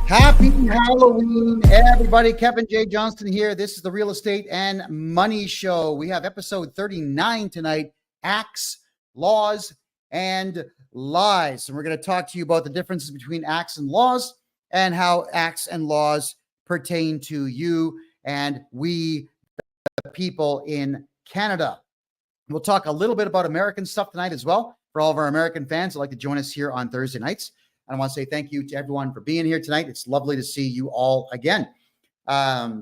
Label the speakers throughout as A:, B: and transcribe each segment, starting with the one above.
A: Happy Halloween, everybody. Kevin J Johnston here. This is the Real Estate and Money Show. We have episode 39 tonight, Acts, Laws, and Lies. And we're going to talk to you about the differences between acts and laws and how acts and laws pertain to you and we, the people in Canada. We'll talk a little bit about American stuff tonight as well for all of our American fans who'd like to join us here on Thursday nights. And I want to say thank you to everyone for being here tonight. It's lovely to see you all again. Why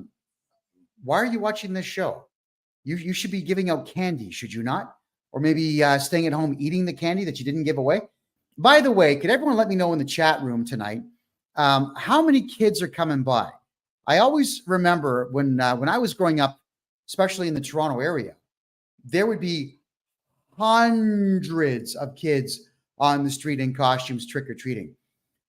A: are you watching this show? You should be giving out candy, should you not? Or maybe staying at home eating the candy that you didn't give away. By the way, could everyone let me know in the chat room tonight how many kids are coming by? I always remember when I was growing up, especially in the Toronto area, there would be hundreds of kids on the street in costumes trick-or-treating.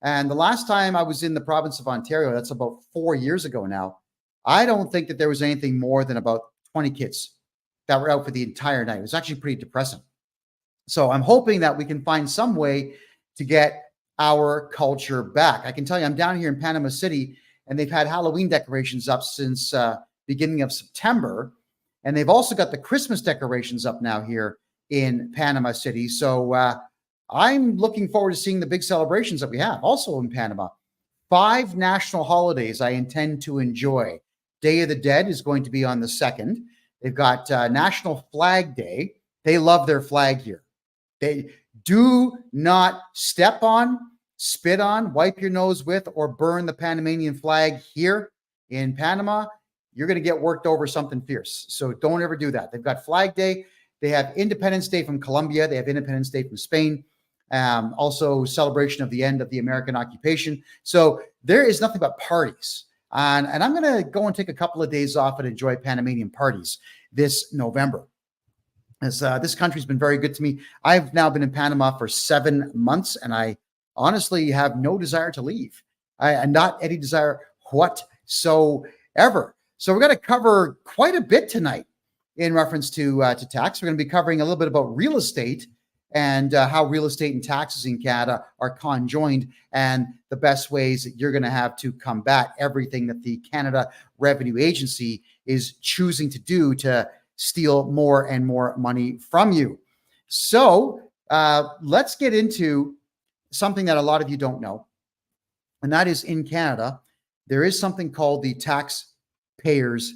A: And the last time I was in the province of Ontario, that's about 4 years ago now, I don't think that there was anything more than about 20 kids that were out for the entire night. It was actually pretty depressing. So I'm hoping that we can find some way to get our culture back. I can tell you, I'm down here in Panama City, and they've had Halloween decorations up since beginning of September. And they've also got the Christmas decorations up now here in Panama City. So I'm looking forward to seeing the big celebrations that we have also in Panama. 5 national holidays I intend to enjoy. Day of the Dead is going to be on the 2nd. They've got National Flag Day. They love their flag here. They do not step on, spit on, wipe your nose with, or burn the Panamanian flag here in Panama. You're going to get worked over something fierce. So don't ever do that. They've got Flag Day. They have Independence Day from Colombia. They have Independence Day from Spain. Also celebration of the end of the American occupation. So there is nothing but parties. And I'm going to go and take a couple of days off and enjoy Panamanian parties this November. As this country's been very good to me. I've now been in Panama for 7 months, and I honestly have no desire to leave. And not any desire whatsoever. So we're going to cover quite a bit tonight in reference to tax. We're going to be covering a little bit about real estate and how real estate and taxes in Canada are conjoined, and the best ways that you're going to have to combat everything that the Canada Revenue Agency is choosing to do to steal more and more money from you. So let's get into something that a lot of you don't know, and that is in Canada, there is something called the Taxpayers'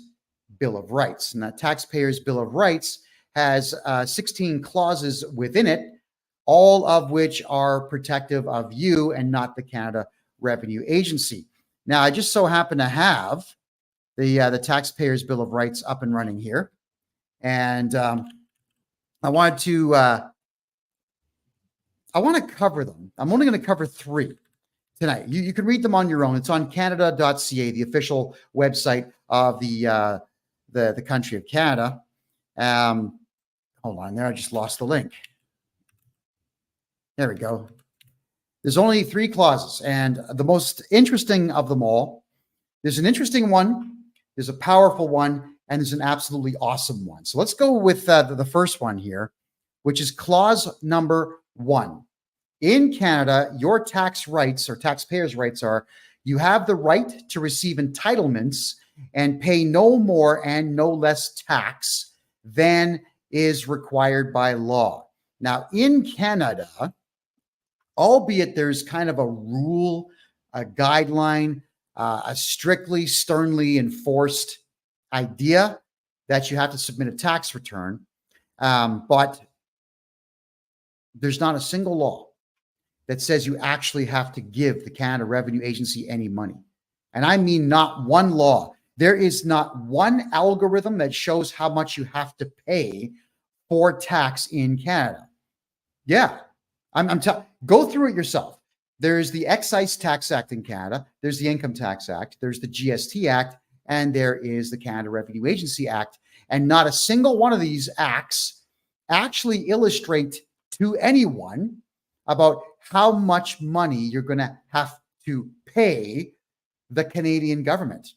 A: Bill of Rights. And that Taxpayers' Bill of Rights has 16 clauses within it, all of which are protective of you and not the Canada Revenue Agency. Now, I just so happen to have the Taxpayers' Bill of Rights up and running here. And I want to cover them. I'm only going to cover 3 tonight. You can read them on your own. It's on canada.ca, the official website of the country of Canada. Hold on there. I just lost the link. There we go. There's only 3 clauses, and the most interesting of them all, there's an interesting one, there's a powerful one, and there's an absolutely awesome one. So let's go with the first one here, which is clause number 1. In Canada, your tax rights or taxpayers' rights are, you have the right to receive entitlements and pay no more and no less tax than is required by law. Now, in Canada, albeit there's kind of a rule, a guideline, a strictly, sternly enforced idea that you have to submit a tax return, but there's not a single law that says you actually have to give the Canada Revenue Agency any money. And I mean not one law. There is not one algorithm that shows how much you have to pay for tax in Canada. Yeah, go through it yourself. There's the Excise Tax Act in Canada. There's the Income Tax Act. There's the GST Act. And there is the Canada Revenue Agency Act. And not a single one of these acts actually illustrate to anyone about how much money you're going to have to pay the Canadian government.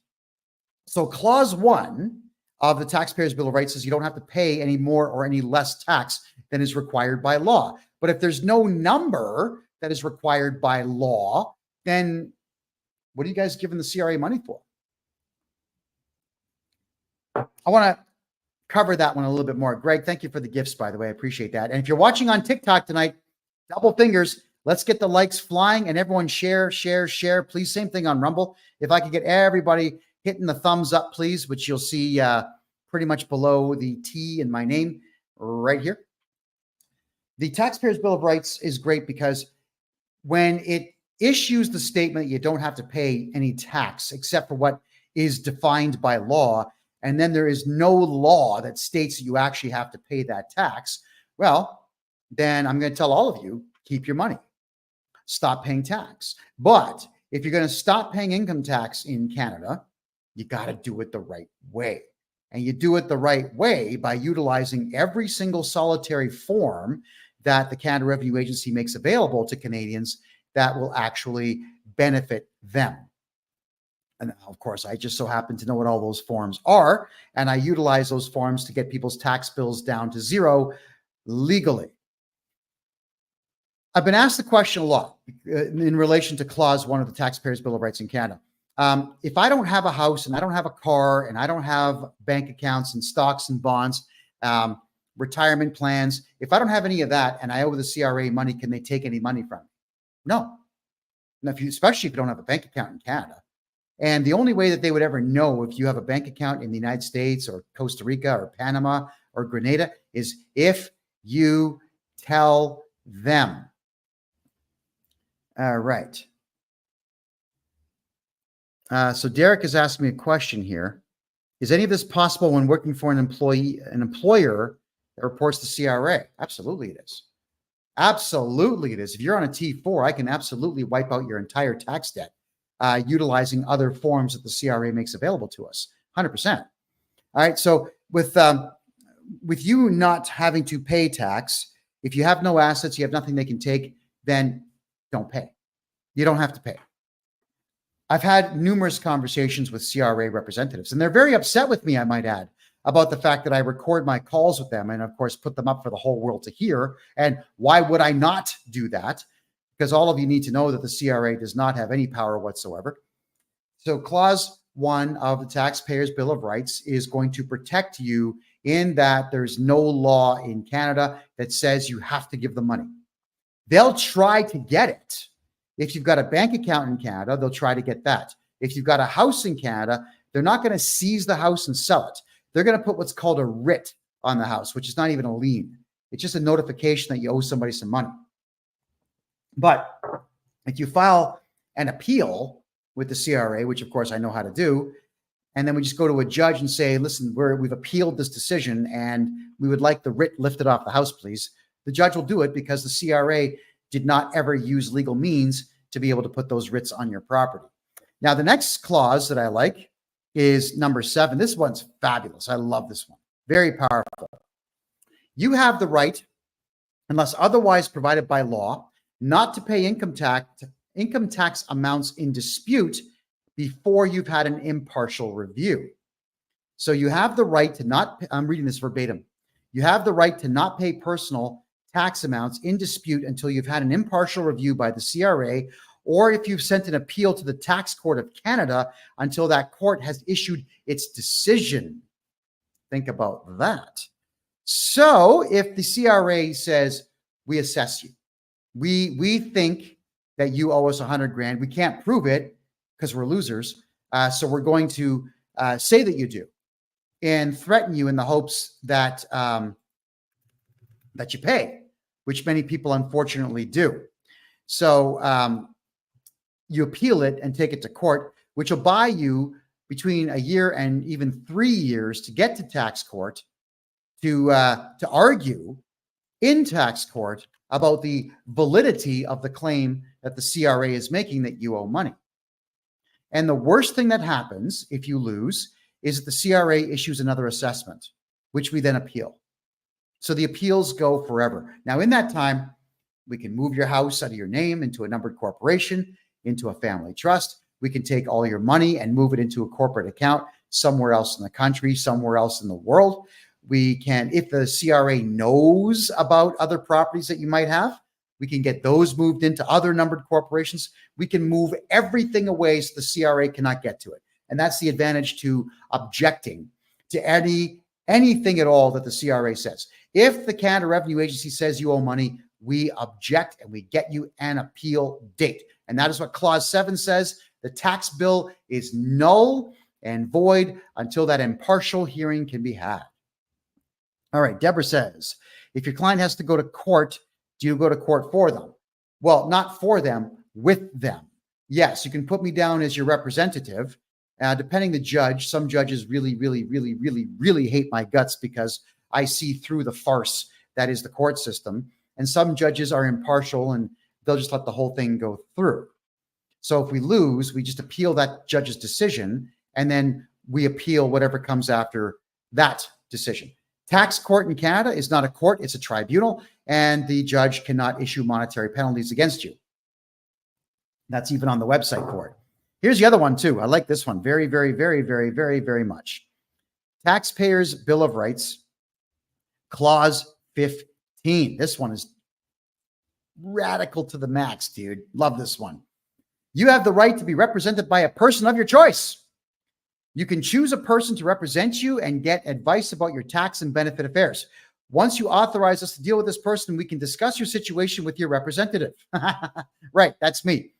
A: So clause 1 of the Taxpayers' Bill of Rights says you don't have to pay any more or any less tax than is required by law. But if there's no number that is required by law, then What are you guys giving the CRA money for? I want to cover that one a little bit more. Greg, thank you for the gifts, by the way. I appreciate that. And if you're watching on TikTok tonight, double fingers. Let's get the likes flying and everyone share. Please, same thing on Rumble. If I could get everybody hitting the thumbs up, please, which you'll see pretty much below the T in my name right here. The Taxpayers' Bill of Rights is great because when it issues the statement, you don't have to pay any tax except for what is defined by law. And then there is no law that states that you actually have to pay that tax. Well, then I'm going to tell all of you, keep your money. Stop paying tax. But if you're going to stop paying income tax in Canada, you got to do it the right way. And you do it the right way by utilizing every single solitary form that the Canada Revenue Agency makes available to Canadians that will actually benefit them. And of course, I just so happen to know what all those forms are, and I utilize those forms to get people's tax bills down to zero legally. I've been asked the question a lot in relation to Clause 1 of the Taxpayers' Bill of Rights in Canada. If I don't have a house and I don't have a car and I don't have bank accounts and stocks and bonds, retirement plans, if I don't have any of that and I owe the CRA money, can they take any money from me? No. And especially if you don't have a bank account in Canada. And the only way that they would ever know if you have a bank account in the United States or Costa Rica or Panama or Grenada is if you tell them. All right. So Derek is asking me a question here. Is any of this possible when working for an employer that reports to CRA? Absolutely it is. Absolutely it is. If you're on a T4, I can absolutely wipe out your entire tax debt utilizing other forms that the CRA makes available to us. 100%. All right. So with you not having to pay tax, if you have no assets, you have nothing they can take, then don't pay. You don't have to pay. I've had numerous conversations with CRA representatives, and they're very upset with me, I might add, about the fact that I record my calls with them and, of course, put them up for the whole world to hear. And why would I not do that? Because all of you need to know that the CRA does not have any power whatsoever. So Clause 1 of the Taxpayers' Bill of Rights is going to protect you in that there's no law in Canada that says you have to give the money. They'll try to get it. If you've got a bank account in Canada, they'll try to get that. If you've got a house in Canada, they're not going to seize the house and sell it. They're going to put what's called a writ on the house, which is not even a lien. It's just a notification that you owe somebody some money. But if you file an appeal with the CRA, which of course I know how to do, and then we just go to a judge and say, listen, we've appealed this decision and we would like the writ lifted off the house, please. The judge will do it because the CRA did not ever use legal means to be able to put those writs on your property. Now, the next clause that I like is number 7. This one's fabulous. I love this one. Very powerful. You have the right, unless otherwise provided by law, not to pay income tax amounts in dispute before you've had an impartial review. So you have the right to not, I'm reading this verbatim. You have the right to not pay personal tax amounts in dispute until you've had an impartial review by the CRA, or if you've sent an appeal to the Tax Court of Canada until that court has issued its decision. Think about that. So if the CRA says, we assess you, we think that you owe us 100 grand, we can't prove it because we're losers, so we're going to say that you do and threaten you in the hopes that that you pay, which many people unfortunately do. So you appeal it and take it to court, which will buy you between a year and even 3 years to get to tax court to argue in tax court about the validity of the claim that the CRA is making that you owe money. And the worst thing that happens if you lose is that the CRA issues another assessment, which we then appeal. So the appeals go forever. Now, in that time, we can move your house out of your name into a numbered corporation, into a family trust. We can take all your money and move it into a corporate account somewhere else in the country, somewhere else in the world. We can, if the CRA knows about other properties that you might have, We can get those moved into other numbered corporations. We can move everything away so the CRA cannot get to it. And that's the advantage to objecting to anything at all that the CRA says. If the Canada Revenue Agency says you owe money, we object and we get you an appeal date. And that is what Clause 7 says. The tax bill is null and void until that impartial hearing can be had. All right, Deborah says, if your client has to go to court, do you go to court for them? Well, not for them, with them. Yes, you can put me down as your representative. Depending the judge, some judges really hate my guts because I see through the farce that is the court system. And some judges are impartial and they'll just let the whole thing go through. So if we lose, we just appeal that judge's decision and then we appeal whatever comes after that decision. Tax court in Canada is not a court, it's a tribunal, and the judge cannot issue monetary penalties against you. That's even on the website for it. Here's the other one too. I like this one very much. Taxpayers' Bill of Rights, Clause 15. This one is radical to the max, dude. Love this one. You have the right to be represented by a person of your choice. You can choose a person to represent you and get advice about your tax and benefit affairs. Once you authorize us to deal with this person, we can discuss your situation with your representative. Right, that's me.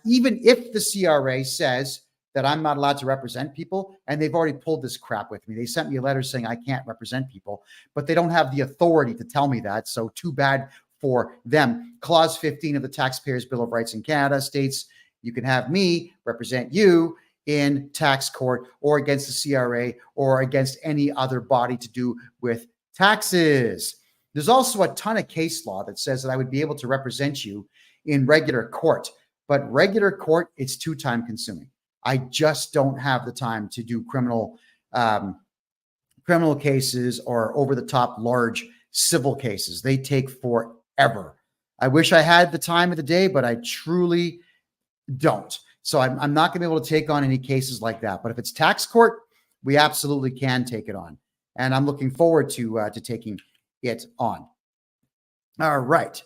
A: Even if the CRA says that I'm not allowed to represent people, and they've already pulled this crap with me. They sent me a letter saying I can't represent people, but they don't have the authority to tell me that, so too bad for them. Clause 15 of the Taxpayers' Bill of Rights in Canada states you can have me represent you in tax court or against the CRA or against any other body to do with taxes. There's also a ton of case law that says that I would be able to represent you in regular court, but regular court, it's too time consuming. I just don't have the time to do criminal cases or over the top large civil cases. They take forever. I wish I had the time of the day, but I truly don't. So I'm not going to be able to take on any cases like that. But if it's tax court, we absolutely can take it on. And I'm looking forward to taking it on. All right.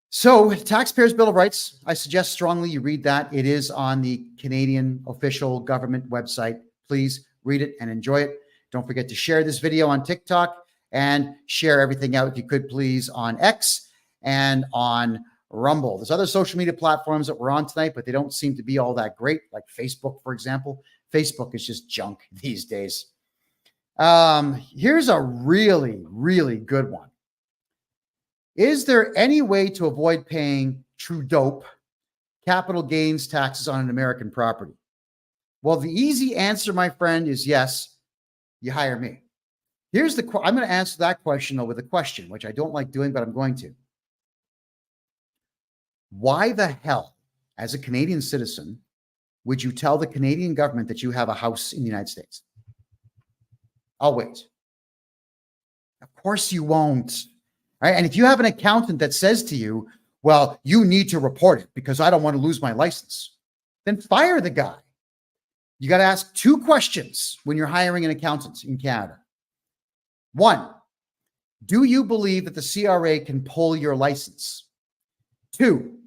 A: So Taxpayers' Bill of Rights, I suggest strongly you read that. It is on the Canadian official government website. Please read it and enjoy it. Don't forget to share this video on TikTok and share everything out, if you could please, on X and on Rumble. There's other social media platforms that we're on tonight, but they don't seem to be all that great, like Facebook, for example. Facebook is just junk these days. Here's a really good one. Is there any way to avoid paying true dope capital gains taxes on an American property? Well, the easy answer, my friend, is yes. You hire me. I'm going to answer that question with a question, which I don't like doing, but I'm going to. Why the hell, as a Canadian citizen, would you tell the Canadian government that you have a house in the United States? I'll wait. Of course you won't. Right? And if you have an accountant that says to you, well, you need to report it because I don't want to lose my license, then fire the guy. You got to ask two questions when you're hiring an accountant in Canada. One, do you believe that the CRA can pull your license? Two,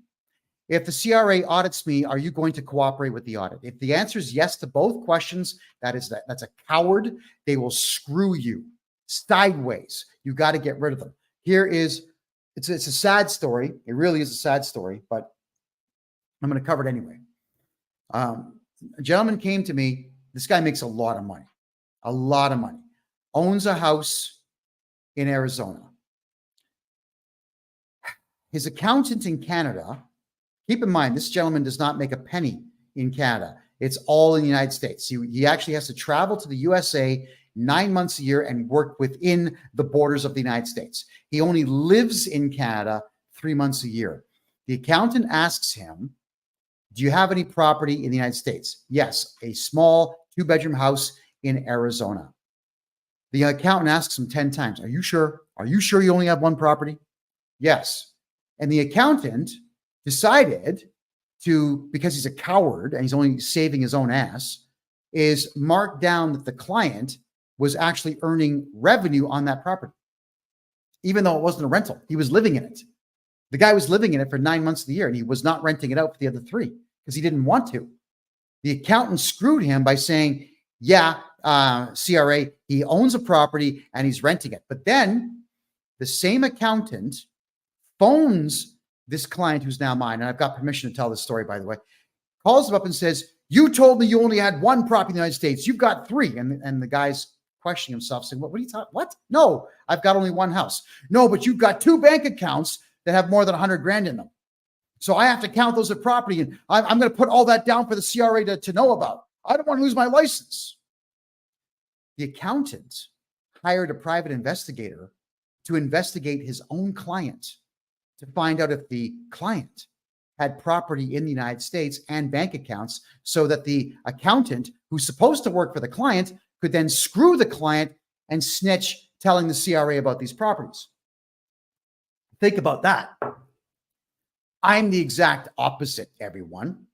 A: if the CRA audits me, are you going to cooperate with the audit? If the answer is yes to both questions, that's a coward. They will screw you sideways. You got to get rid of them. It's a sad story. It really is a sad story, but I'm going to cover it anyway. A gentleman came to me. This guy makes a lot of money, owns a house in Arizona. His accountant in Canada, keep in mind, this gentleman does not make a penny in Canada. It's all in the United States. He actually has to travel to the USA 9 months a year and work within the borders of the United States. He only lives in Canada 3 months a year. The accountant asks him, do you have any property in the United States? Yes, a small 2-bedroom house in Arizona. The accountant asks him 10 times, are you sure? Are you sure you only have one property? Yes. And the accountant decided to, because he's a coward and he's only saving his own ass, is mark down that the client was actually earning revenue on that property, even though it wasn't a rental. He was living in it. The guy was living in it for 9 months of the year, and he was not renting it out for the other 3 because he didn't want to. The accountant screwed him by saying, yeah, CRA, he owns a property and he's renting it. But then the same accountant phones this client who's now mine, and I've got permission to tell this story, by the way, calls him up and says, you told me you only had 1 property in the United States. You've got 3. And the guy's questioning himself, saying, what are you talking? What? No, I've got only 1 house. No, but you've got 2 bank accounts that have more than 100 grand in them. So I have to count those as property, and I'm going to put all that down for the CRA to know about. I don't want to lose my license. The accountant hired a private investigator to investigate his own client to find out if the client had property in the United States and bank accounts, so that the accountant who's supposed to work for the client could then screw the client and snitch, telling the CRA about these properties. Think about that. I'm the exact opposite, everyone.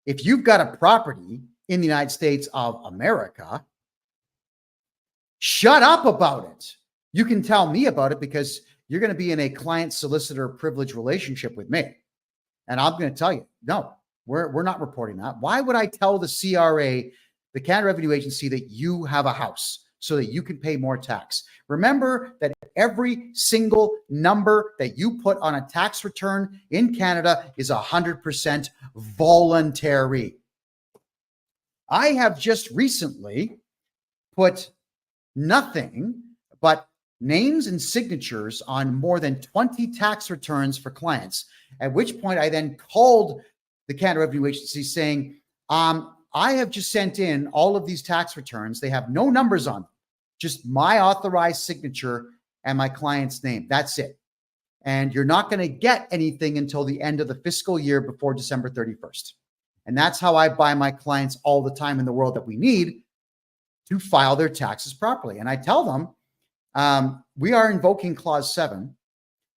A: If you've got a property in the United States of America, shut up about it. You can tell me about it because you're going to be in a client-solicitor privilege relationship with me. And I'm going to tell you, no, we're not reporting that. Why would I tell the CRA, the Canada Revenue Agency, that you have a house so that you can pay more tax? Remember that every single number that you put on a tax return in Canada is 100% voluntary. I have just recently put nothing but names and signatures on more than 20 tax returns for clients, at which point I then called the Canada Revenue Agency saying, I have just sent in all of these tax returns. They have no numbers on them, just my authorized signature and my client's name. That's it. And you're not going to get anything until the end of the fiscal year before December 31st. And that's how I buy my clients all the time in the world that we need to file their taxes properly. And I tell them, we are invoking clause 7,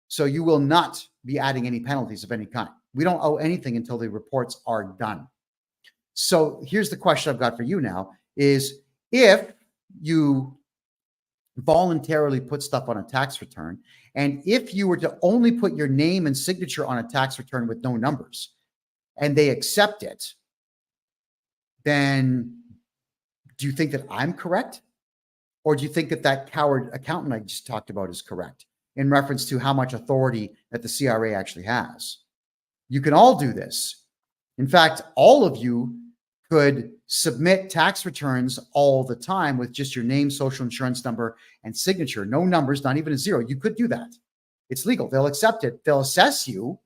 A: so you will not be adding any penalties of any kind. We don't owe anything until the reports are done. So here's the question I've got for you now is, if you voluntarily put stuff on a tax return, and if you were to only put your name and signature on a tax return with no numbers, and they accept it, then do you think that I'm correct? Or do you think that that coward accountant I just talked about is correct in reference to how much authority that the CRA actually has? You can all do this. In fact, all of you could submit tax returns all the time with just your name, social insurance number, and signature. No numbers, not even a 0. You could do that. It's legal. They'll accept it. They'll assess you,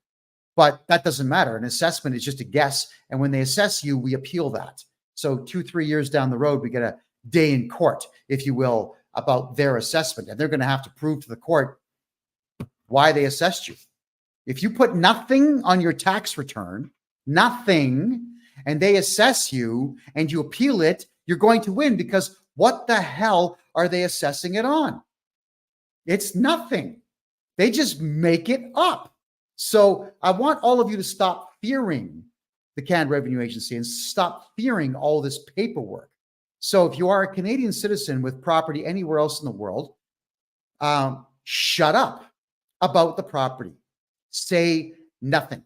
A: but that doesn't matter. An assessment is just a guess. And when they assess you, we appeal that. So 2-3 years down the road, we get a day in court, if you will, about their assessment. And they're going to have to prove to the court why they assessed you. If you put nothing on your tax return, nothing, and they assess you and you appeal it, you're going to win, because what the hell are they assessing it on? It's nothing. They just make it up. So I want all of you to stop fearing the Canada Revenue Agency and stop fearing all this paperwork. So if you are a Canadian citizen with property anywhere else in the world, shut up about the property. Say nothing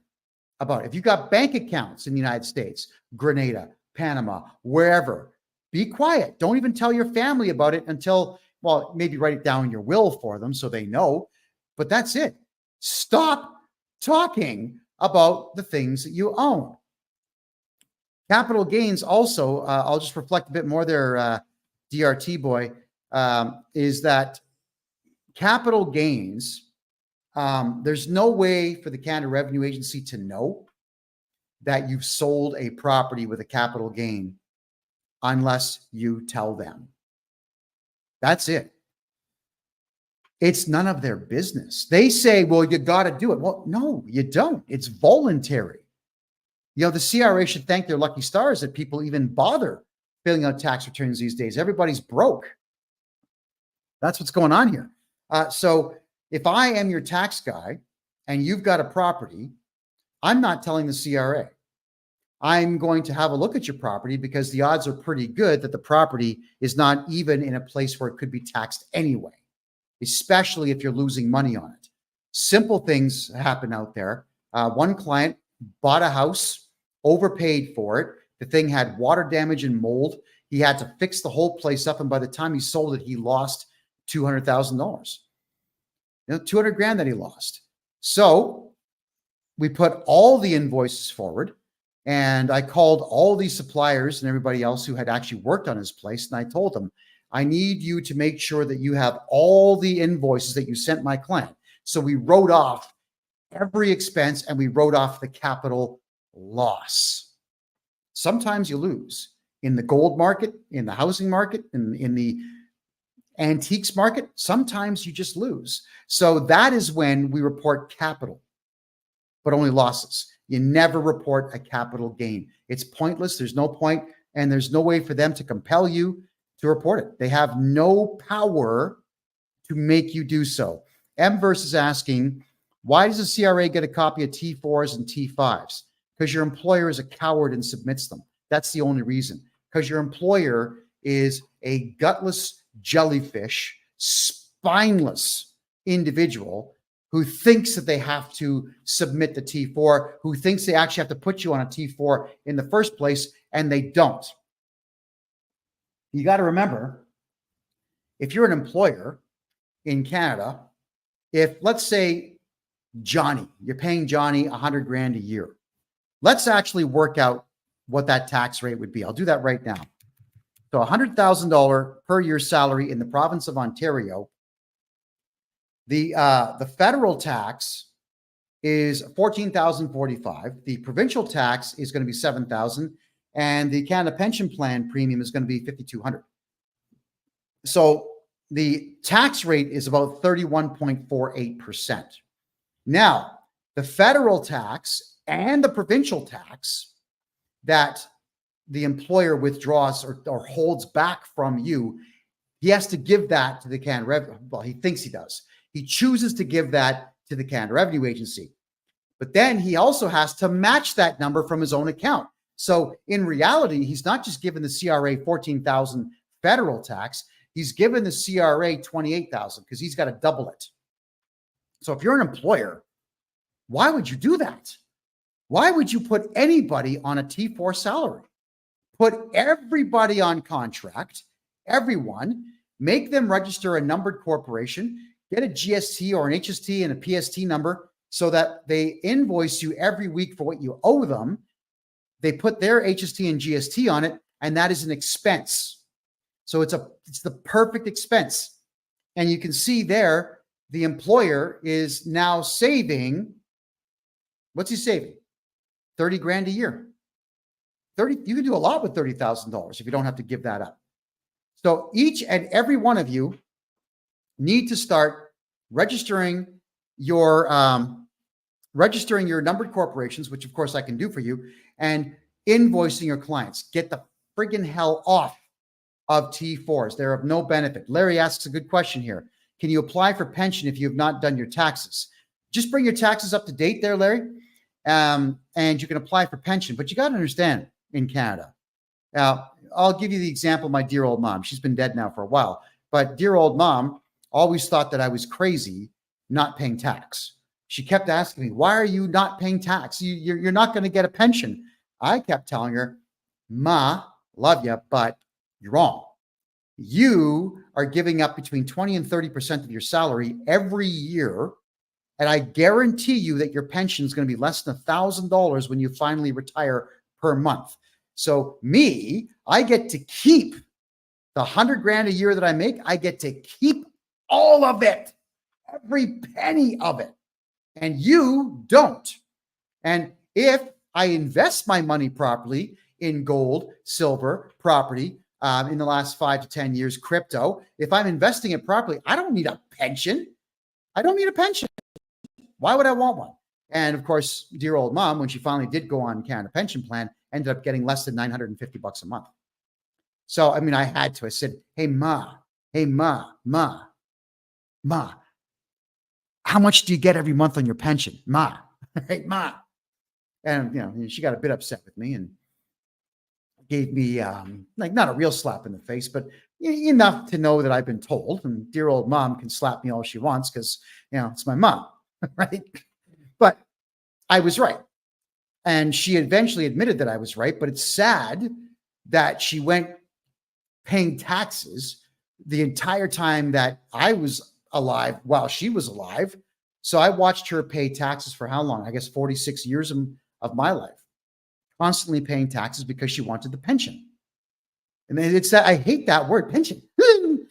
A: about it. If you've got bank accounts in the United States, Grenada, Panama, wherever, be quiet. Don't even tell your family about it until, well, maybe write it down in your will for them so they know. But that's it. Stop talking about the things that you own. Capital gains also, I'll just reflect a bit more there, DRT boy, is that capital gains, there's no way for the Canada Revenue Agency to know that you've sold a property with a capital gain unless you tell them. That's it. It's none of their business. They say, well, you got to do it. Well, no, you don't. It's voluntary. You know, the CRA should thank their lucky stars that people even bother filling out tax returns these days. Everybody's broke. That's what's going on here. So if I am your tax guy and you've got a property, I'm not telling the CRA. I'm going to have a look at your property because the odds are pretty good that the property is not even in a place where it could be taxed anyway, especially if you're losing money on it. Simple things happen out there. One client bought a house, overpaid for it. The thing had water damage and mold. He had to fix the whole place up. And by the time he sold it, he lost $200,000. 200 grand that he lost. So we put all the invoices forward, and I called all these suppliers and everybody else who had actually worked on his place. And I told them, I need you to make sure that you have all the invoices that you sent my client. So we wrote off every expense and we wrote off the capital loss. Sometimes you lose in the gold market, in the housing market, in the antiques market. Sometimes you just lose. So that is when we report capital, but only losses. You never report a capital gain. It's pointless. There's no point, and there's no way for them to compel you to report it. They have no power to make you do so. Mverse is asking, why does the CRA get a copy of T4s and T5s? Because your employer is a coward and submits them. That's the only reason. Because your employer is a gutless jellyfish, spineless individual who thinks that they have to submit the T4, who thinks they actually have to put you on a T4 in the first place, and they don't. You got to remember, if you're an employer in Canada, if let's say Johnny, you're paying Johnny 100 grand a year. Let's actually work out what that tax rate would be. I'll do that right now. So $100,000 per year salary in the province of Ontario. The federal tax is $14,045. The provincial tax is going to be $7,000, and the Canada Pension Plan premium is going to be $5,200. So the tax rate is about 31.48%. Now, the federal tax and the provincial tax that the employer withdraws or holds back from you, he has to give that to the Canada Revenue. Well, he thinks he does. He chooses to give that to the Canada Revenue Agency. But then he also has to match that number from his own account. So in reality, he's not just given the CRA $14,000 federal tax. He's given the CRA $28,000 because he's got to double it. So if you're an employer, why would you do that? Why would you put anybody on a T4 salary? Put everybody on contract, everyone, make them register a numbered corporation, get a GST or an HST and a PST number so that they invoice you every week for what you owe them. They put their HST and GST on it, and that is an expense. So it's the perfect expense. And you can see there, the employer is now saving, what's he saving? 30 grand a year. You can do a lot with $30,000 if you don't have to give that up. So each and every one of you need to start registering your numbered corporations, which of course I can do for you, and invoicing your clients. Get the friggin' hell off of T4s. They're of no benefit. Larry asks a good question here. Can you apply for pension if you have not done your taxes? Just bring your taxes up to date there, Larry, and you can apply for pension. But you got to understand, in Canada. Now, I'll give you the example of my dear old mom. She's been dead now for a while, but dear old mom always thought that I was crazy not paying tax. She kept asking me, why are you not paying tax? You're not going to get a pension. I kept telling her, Ma, love you, but you're wrong. You are giving up between 20 and 30% of your salary every year, and I guarantee you that your pension is going to be less than $1,000 when you finally retire per month. So me, I get to keep the 100 grand a year that I make. I get to keep all of it, every penny of it. And you don't. And if I invest my money properly in gold, silver, property, in the last 5 to 10 years, crypto, if I'm investing it properly, I don't need a pension. I don't need a pension. Why would I want one? And of course, dear old mom, when she finally did go on Canada Pension Plan, ended up getting less than $950 a month. So, I mean, I had to. I said, hey, Ma, how much do you get every month on your pension? Ma, hey, Ma. And, you know, she got a bit upset with me and gave me, like, not a real slap in the face, but enough to know that I've been told. And dear old mom can slap me all she wants because, you know, it's my mom. right? But I was right. And she eventually admitted that I was right. But it's sad that she went paying taxes the entire time that I was alive while she was alive. So I watched her pay taxes for how long? I guess 46 years of my life, constantly paying taxes because she wanted the pension. And it's that I hate that word, pension.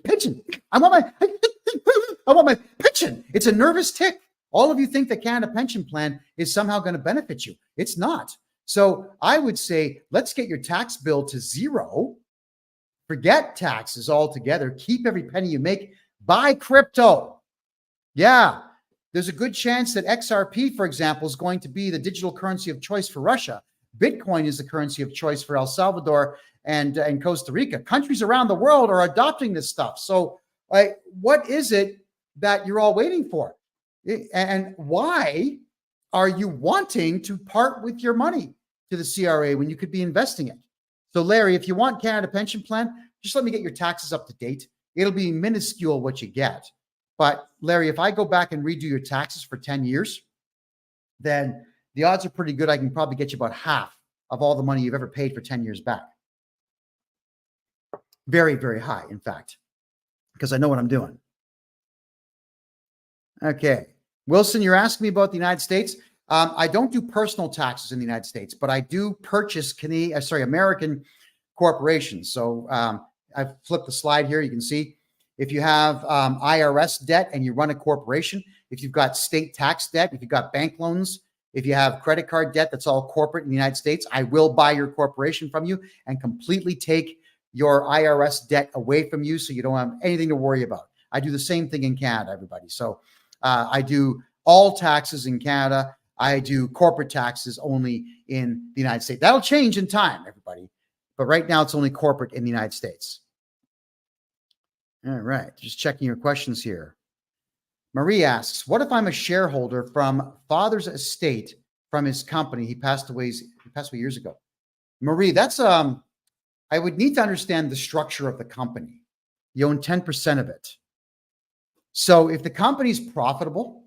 A: Pension. I want my pension. It's a nervous tick. All of you think the Canada Pension Plan is somehow going to benefit you. It's not. So I would say, let's get your tax bill to zero. Forget taxes altogether. Keep every penny you make. Buy crypto. Yeah. There's a good chance that XRP, for example, is going to be the digital currency of choice for Russia. Bitcoin is the currency of choice for El Salvador and Costa Rica. Countries around the world are adopting this stuff. So what is it that you're all waiting for? And why are you wanting to part with your money to the CRA when you could be investing it? So Larry, if you want Canada Pension Plan, just let me get your taxes up to date. It'll be minuscule what you get. But Larry, if I go back and redo your taxes for 10 years, then the odds are pretty good I can probably get you about half of all the money you've ever paid for 10 years back. Very, very high, in fact, because I know what I'm doing. Okay. Wilson, you're asking me about the United States. I don't do personal taxes in the United States, but I do purchase American corporations. So I've flipped the slide here. You can see if you have IRS debt and you run a corporation, if you've got state tax debt, if you've got bank loans, if you have credit card debt, that's all corporate in the United States, I will buy your corporation from you and completely take your IRS debt away from you so you don't have anything to worry about. I do the same thing in Canada, everybody. So I do all taxes in Canada. I do corporate taxes only in the United States. That'll change in time, everybody. But right now, it's only corporate in the United States. All right. Just checking your questions here. Marie asks, what if I'm a shareholder from father's estate from his company? He passed away years ago. Marie, that's I would need to understand the structure of the company. You own 10% of it. So if the company's profitable,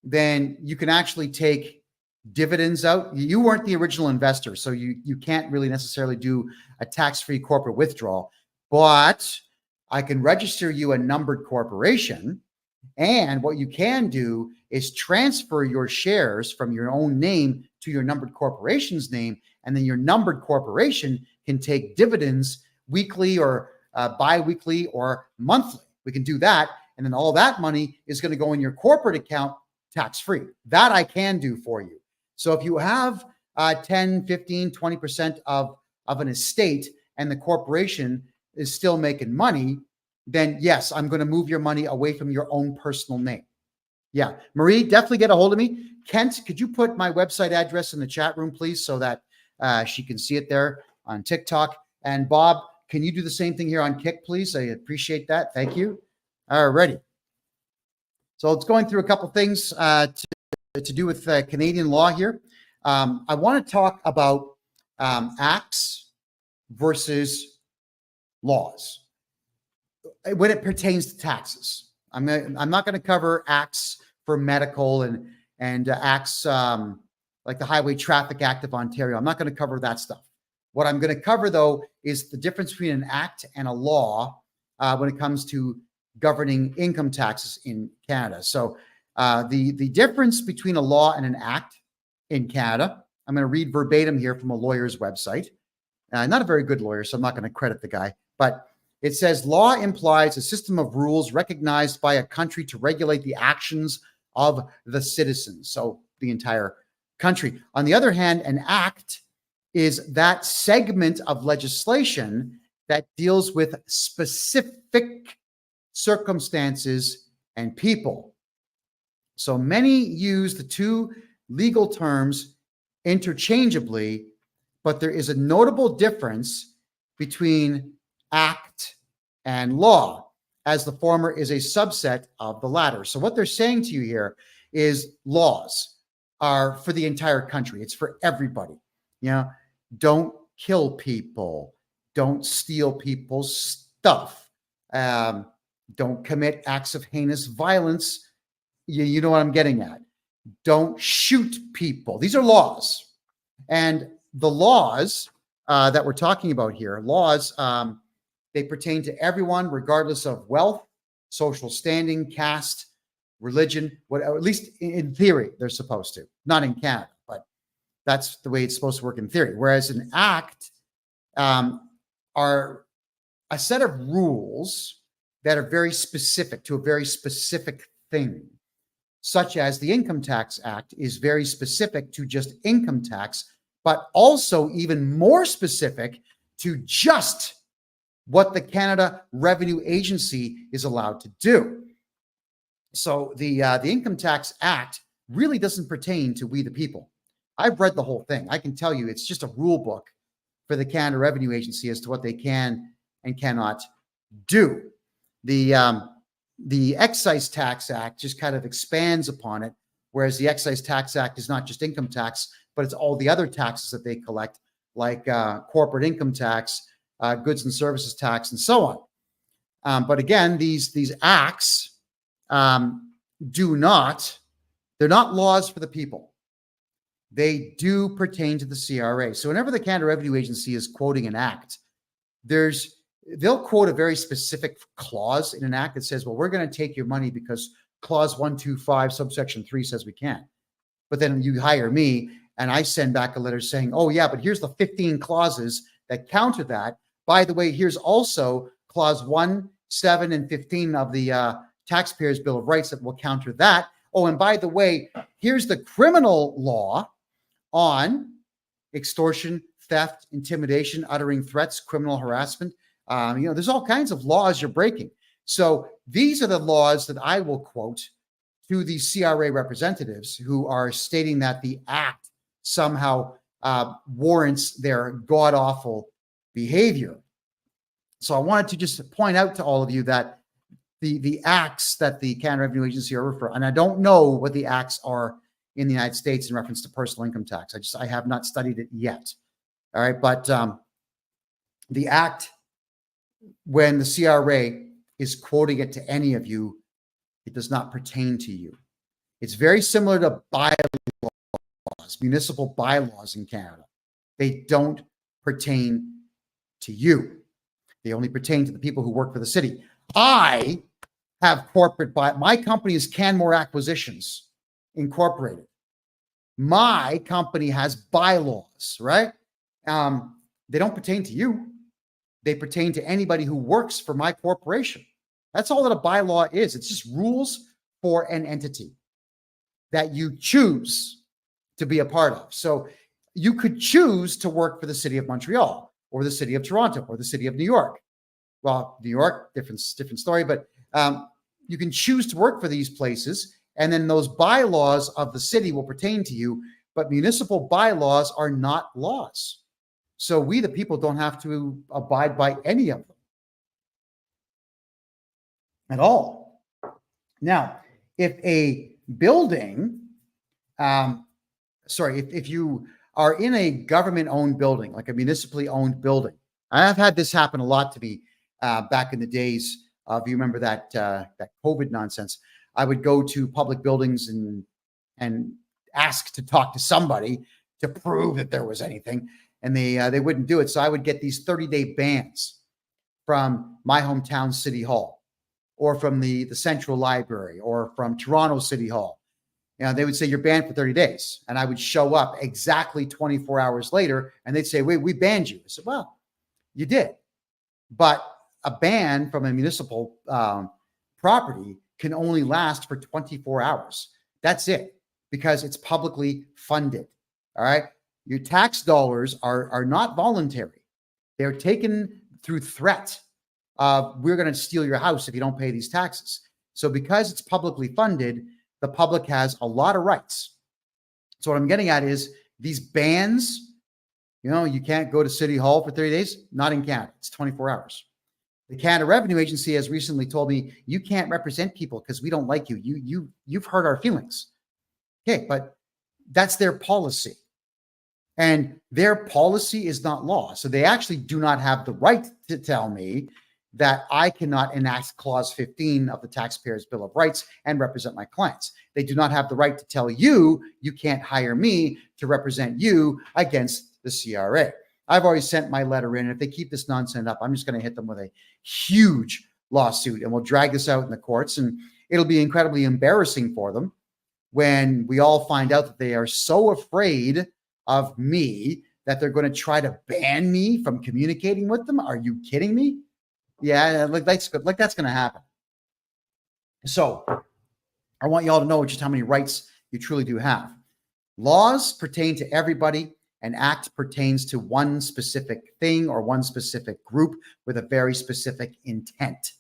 A: then you can actually take dividends out. You weren't the original investor, so you can't really necessarily do a tax-free corporate withdrawal, but I can register you a numbered corporation. And what you can do is transfer your shares from your own name to your numbered corporation's name. And then your numbered corporation can take dividends weekly or bi-weekly or monthly. We can do that. And then all that money is going to go in your corporate account tax-free. That I can do for you. So if you have 10, 15, 20% of an estate and the corporation is still making money, then yes, I'm going to move your money away from your own personal name. Yeah. Marie, definitely get a hold of me. Kent, could you put my website address in the chat room, please, so that she can see it there on TikTok? And Bob, can you do the same thing here on Kick, please? I appreciate that. Thank you. All righty. So it's going through a couple things to do with Canadian law here. I want to talk about acts versus laws when it pertains to taxes. I'm not going to cover acts for medical and acts like the Highway Traffic Act of Ontario. I'm not going to cover that stuff. What I'm going to cover, though, is the difference between an act and a law when it comes to governing income taxes in Canada. So the difference between a law and an act in Canada, I'm going to read verbatim here from a lawyer's website. Not a very good lawyer, so I'm not going to credit the guy, but it says law implies a system of rules recognized by a country to regulate the actions of the citizens, so the entire country. On the other hand, an act is that segment of legislation that deals with specific circumstances and people. So many use the two legal terms interchangeably, but there is a notable difference between act and law, as the former is a subset of the latter. So what they're saying to you here is laws are for the entire country. It's for everybody. You know, don't kill people. Don't steal people's stuff. Don't commit acts of heinous violence you know what I'm getting at. Don't shoot people. These are laws. And the laws that we're talking about here, laws, they pertain to everyone, regardless of wealth, social standing, caste, religion, at least in theory, they're supposed to. Not in Canada, but that's the way it's supposed to work in theory. Whereas an act are a set of rules that are very specific to a very specific thing, such as the Income Tax Act is very specific to just income tax, but also even more specific to just what the Canada Revenue Agency is allowed to do. So the Income Tax Act really doesn't pertain to we the people. I've read the whole thing. I can tell you it's just a rule book for the Canada Revenue Agency as to what they can and cannot do. The Excise Tax Act just kind of expands upon it, whereas the Excise Tax Act is not just income tax, but it's all the other taxes that they collect, like corporate income tax, goods and services tax, and so on. But again, these acts they're not laws for the people. They do pertain to the CRA. So whenever the Canada Revenue Agency is quoting an act, they'll quote a very specific clause in an act that says, well, we're going to take your money because clause 125 subsection 3 says we can. But then you hire me and I send back a letter saying, oh yeah, but here's the 15 clauses that counter that. By the way, here's also clause 1, 7, and 15 of the Taxpayers' Bill of Rights that will counter that. Oh, and by the way, here's the criminal law on extortion, theft, intimidation, uttering threats, criminal harassment. There's all kinds of laws you're breaking. So these are the laws that I will quote to the CRA representatives who are stating that the act somehow warrants their god-awful behavior. So I wanted to just point out to all of you that the acts that the Canada Revenue Agency are referring, and I don't know what the acts are in the United States in reference to personal income tax. I have not studied it yet. All right, but the act, when the CRA is quoting it to any of you, it does not pertain to you. It's very similar to bylaws, municipal bylaws in Canada. They don't pertain to you. They only pertain to the people who work for the city. I have my company is Canmore Acquisitions Incorporated. My company has bylaws, right? They don't pertain to you. They pertain to anybody who works for my corporation. That's all that a bylaw is. It's just rules for an entity that you choose to be a part of. So you could choose to work for the city of Montreal or the city of Toronto or the city of New York. Well, New York, different story, but you can choose to work for these places, and then those bylaws of the city will pertain to you, but municipal bylaws are not laws. So we, the people, don't have to abide by any of them at all. Now, if a building, if you are in a government-owned building, like a municipally owned building, I've had this happen a lot to me back in the days of, you remember that COVID nonsense. I would go to public buildings and ask to talk to somebody to prove that there was anything, and they wouldn't do it. So I would get these 30-day bans from my hometown city hall, or from the Central Library, or from Toronto City Hall. They would say you're banned for 30 days, and I would show up exactly 24 hours later, and they'd say, "Wait, we banned you." I said, "Well, you did, but a ban from a municipal property can only last for 24 hours. That's it, because it's publicly funded. All right. Your tax dollars are not voluntary. They're taken through threat of, we're going to steal your house if you don't pay these taxes. So because it's publicly funded, the public has a lot of rights. So what I'm getting at is these bans, you can't go to City Hall for 30 days. Not in Canada. It's 24 hours. The Canada Revenue Agency has recently told me, you can't represent people because we don't like you. You've hurt our feelings. Okay, but that's their policy. And their policy is not law. So they actually do not have the right to tell me that I cannot enact Clause 15 of the Taxpayers' Bill of Rights and represent my clients. They do not have the right to tell you, you can't hire me to represent you against the CRA. I've already sent my letter in. If they keep this nonsense up, I'm just going to hit them with a huge lawsuit, and we'll drag this out in the courts, and it'll be incredibly embarrassing for them when we all find out that they are so afraid of me that they're going to try to ban me from communicating with them. Are you kidding me? Yeah, like that's going to happen. So I want you all to know just how many rights you truly do have. Laws pertain to everybody. An act pertains to one specific thing or one specific group with a very specific intent.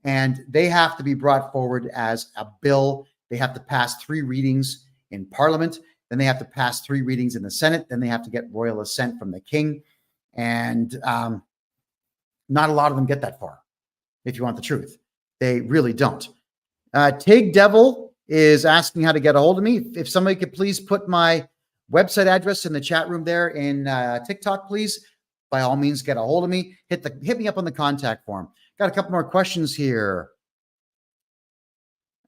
A: And they have to be brought forward as a bill. They have to pass 3 readings in Parliament. Then they have to pass 3 readings in the Senate. Then they have to get royal assent from the king. And not a lot of them get that far, if you want the truth. They really don't. Tig Devil is asking how to get a hold of me. If somebody could please put my website address in the chat room there in TikTok, please. By all means, get a hold of me. Hit me up on the contact form. Got a couple more questions here.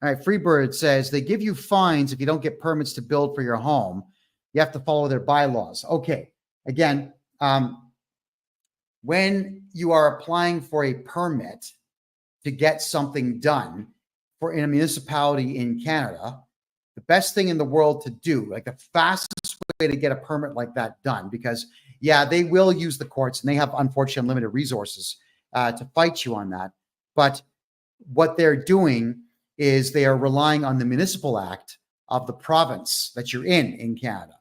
A: All right, Freebird says they give you fines if you don't get permits to build for your home. You have to follow their bylaws. Okay, again, when you are applying for a permit to get something done in a municipality in Canada, the best thing in the world to do, like the fastest way to get a permit like that done, because yeah, they will use the courts and they have unfortunately unlimited resources to fight you on that. But what they're doing is they are relying on the municipal act of the province that you're in Canada.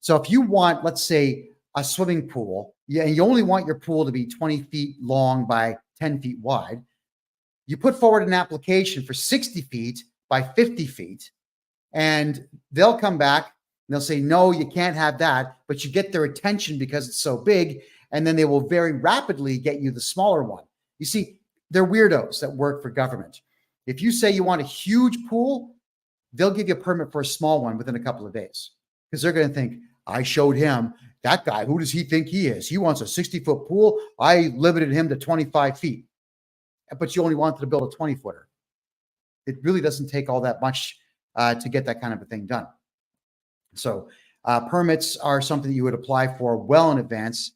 A: So if you want, let's say, a swimming pool, and you only want your pool to be 20 feet long by 10 feet wide, you put forward an application for 60 feet by 50 feet, and they'll come back and they'll say, no, you can't have that, but you get their attention because it's so big, and then they will very rapidly get you the smaller one. You see, they're weirdos that work for government. If you say you want a huge pool, they'll give you a permit for a small one within a couple of days, because they're going to think, I showed him, that guy, who does he think he is? He wants a 60-foot pool. I limited him to 25 feet. But you only wanted to build a 20-footer. It really doesn't take all that much to get that kind of a thing done. So permits are something that you would apply for well in advance,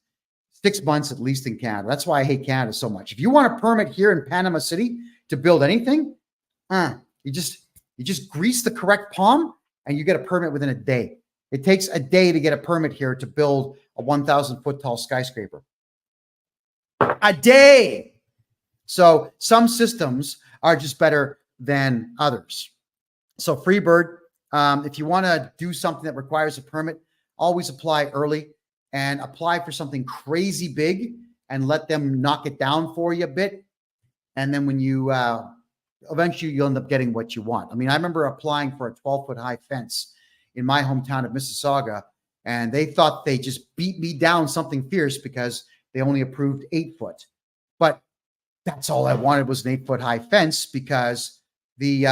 A: 6 months at least in Canada. That's why I hate Canada so much. If you want a permit here in Panama City to build anything, you just grease the correct palm and you get a permit within a day. It takes a day to get a permit here to build a 1,000-foot tall skyscraper. A day. So some systems are just better than others. So Freebird, if you want to do something that requires a permit, always apply early and apply for something crazy big and let them knock it down for you a bit. And then when you eventually you'll end up getting what you want. I mean, I remember applying for a 12-foot high fence in my hometown of Mississauga, and they thought they just beat me down something fierce because they only approved 8 foot. But that's all I wanted was an 8-foot high fence, because the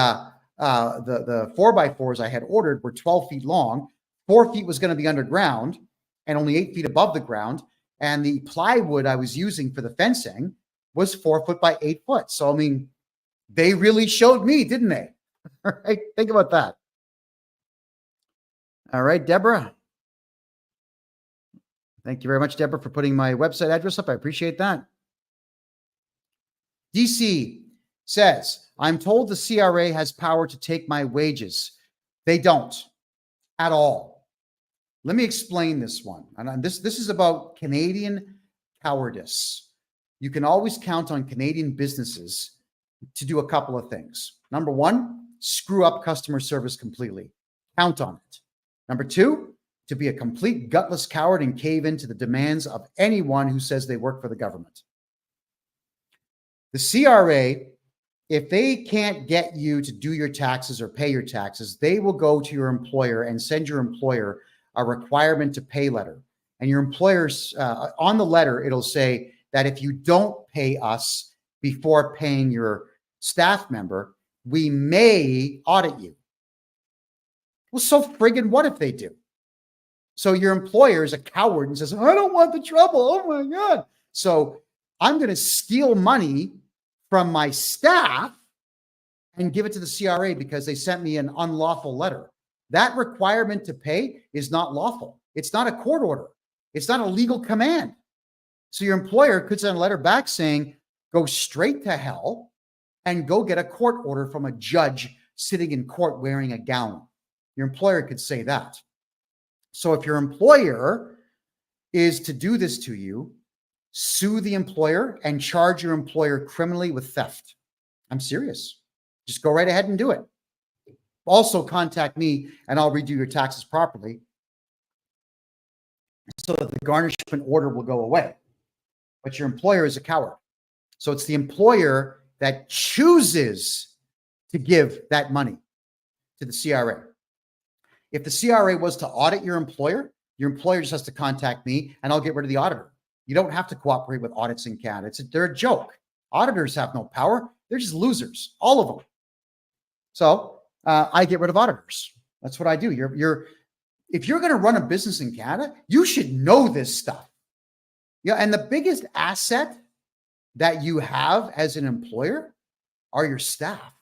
A: 4x4s I had ordered were 12 feet long. 4 feet was going to be underground and only 8 feet above the ground. And the plywood I was using for the fencing was 4 foot by 8 foot. So, I mean, they really showed me, didn't they? All right. Think about that. All right, Deborah. Thank you very much, Deborah, for putting my website address up. I appreciate that. DC says, I'm told the CRA has power to take my wages. They don't at all. Let me explain this one. And this is about Canadian cowardice. You can always count on Canadian businesses to do a couple of things. Number one, screw up customer service completely. Count on it. Number two, to be a complete gutless coward and cave into the demands of anyone who says they work for the government. The CRA, if they can't get you to do your taxes or pay your taxes, they will go to your employer and send your employer a requirement to pay letter. And your employer's on the letter, it'll say that if you don't pay us before paying your staff member, we may audit you. Well, so friggin' what if they do? So your employer is a coward and says, I don't want the trouble. Oh my God. So I'm going to steal money from my staff and give it to the CRA because they sent me an unlawful letter. That requirement to pay is not lawful. It's not a court order. It's not a legal command. So your employer could send a letter back saying, go straight to hell and go get a court order from a judge sitting in court wearing a gown. Your employer could say that. So if your employer is to do this to you, sue the employer and charge your employer criminally with theft. I'm serious. Just go right ahead and do it. Also contact me and I'll redo your taxes properly so that the garnishment order will go away. But your employer is a coward. So it's the employer that chooses to give that money to the CRA. If the CRA was to audit your employer just has to contact me and I'll get rid of the auditor. You don't have to cooperate with audits in Canada. They're a joke. Auditors have no power. They're just losers, all of them. So I get rid of auditors. That's what I do. If you're going to run a business in Canada, you should know this stuff. Yeah, and the biggest asset that you have as an employer are your staff.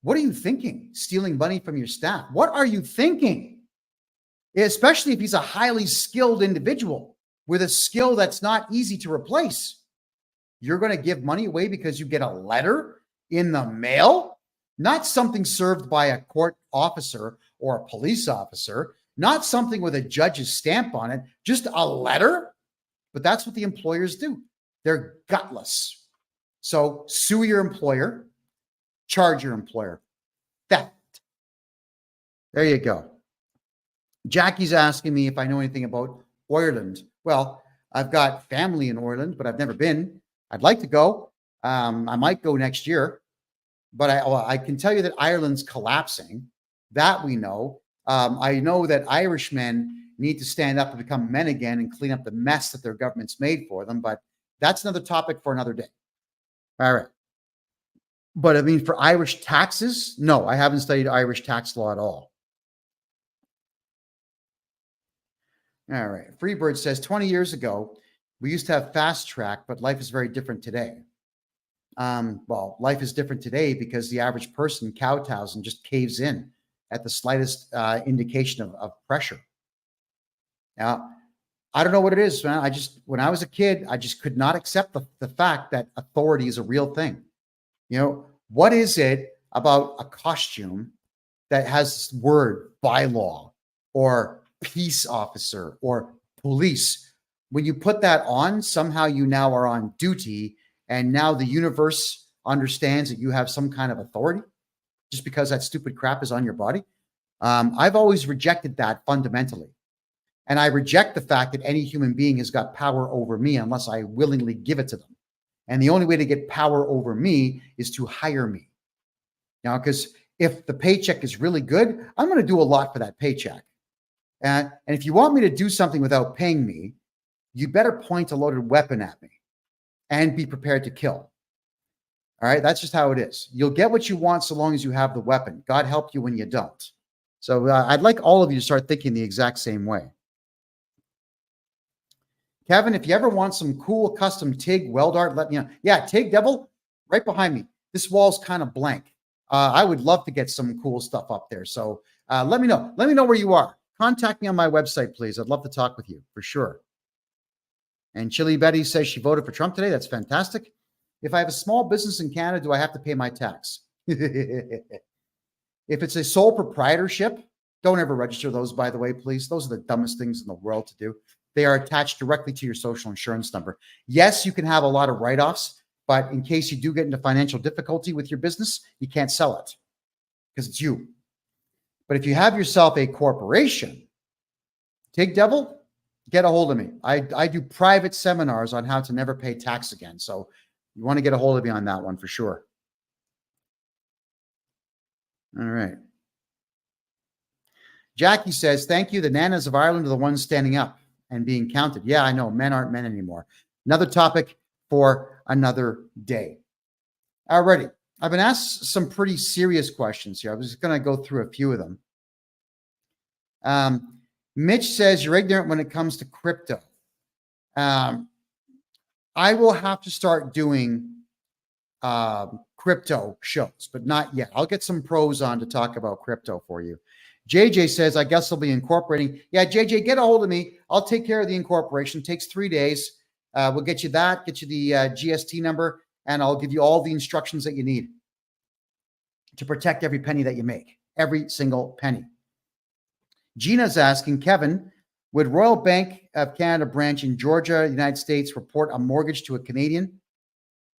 A: What are you thinking? Stealing money from your staff. What are you thinking? Especially if he's a highly skilled individual with a skill that's not easy to replace. You're going to give money away because you get a letter in the mail, not something served by a court officer or a police officer, not something with a judge's stamp on it, just a letter. But that's what the employers do. They're gutless. So sue your employer, charge your employer. Theft. There you go. Jackie's asking me if I know anything about Ireland. Well, I've got family in Ireland, but I've never been. I'd like to go. I might go next year, but I can tell you that Ireland's collapsing. That we know. I know that Irishmen need to stand up and become men again and clean up the mess that their government's made for them. But that's another topic for another day. All right. But I mean, for Irish taxes, no, I haven't studied Irish tax law at all. All right. Freebird says 20 years ago, we used to have fast track, but life is very different today. Well, life is different today because the average person kowtows and just caves in at the slightest indication of pressure. Now, I don't know what it is, man. When I was a kid, I just could not accept the fact that authority is a real thing. You know, what is it about a costume that has this word bylaw or peace officer or police? When you put that on, somehow you now are on duty, and now the universe understands that you have some kind of authority just because that stupid crap is on your body. I've always rejected that fundamentally. And I reject the fact that any human being has got power over me unless I willingly give it to them. And the only way to get power over me is to hire me. Now, because if the paycheck is really good, I'm going to do a lot for that paycheck. And if you want me to do something without paying me, you better point a loaded weapon at me and be prepared to kill. All right, that's just how it is. You'll get what you want so long as you have the weapon. God help you when you don't. So I'd like all of you to start thinking the exact same way. Kevin, if you ever want some cool custom TIG weld art, let me know. Yeah, TIG Devil, right behind me. This wall's kind of blank. I would love to get some cool stuff up there. So let me know. Let me know where you are. Contact me on my website, please. I'd love to talk with you for sure. And Chili Betty says she voted for Trump today. That's fantastic. If I have a small business in Canada, do I have to pay my tax? If it's a sole proprietorship, don't ever register those, by the way, please. Those are the dumbest things in the world to do. They are attached directly to your social insurance number. Yes, you can have a lot of write-offs, but in case you do get into financial difficulty with your business, you can't sell it because it's you. But if you have yourself a corporation, TIG Devil, get a hold of me. I do private seminars on how to never pay tax again. So you want to get a hold of me on that one for sure. All right. Jackie says, thank you. The nanas of Ireland are the ones standing up and being counted. Yeah, I know. Men aren't men anymore. Another topic for another day. Alrighty. I've been asked some pretty serious questions here. I was going to go through a few of them. Mitch says, you're ignorant when it comes to crypto. I will have to start doing crypto shows, but not yet. I'll get some pros on to talk about crypto for you. JJ says, I guess I'll be incorporating. Yeah, JJ, get a hold of me. I'll take care of the incorporation. It takes 3 days. We'll get you that, get you the GST number, and I'll give you all the instructions that you need to protect every penny that you make, every single penny. Gina's asking, Kevin, would Royal Bank of Canada branch in Georgia, United States, report a mortgage to a Canadian?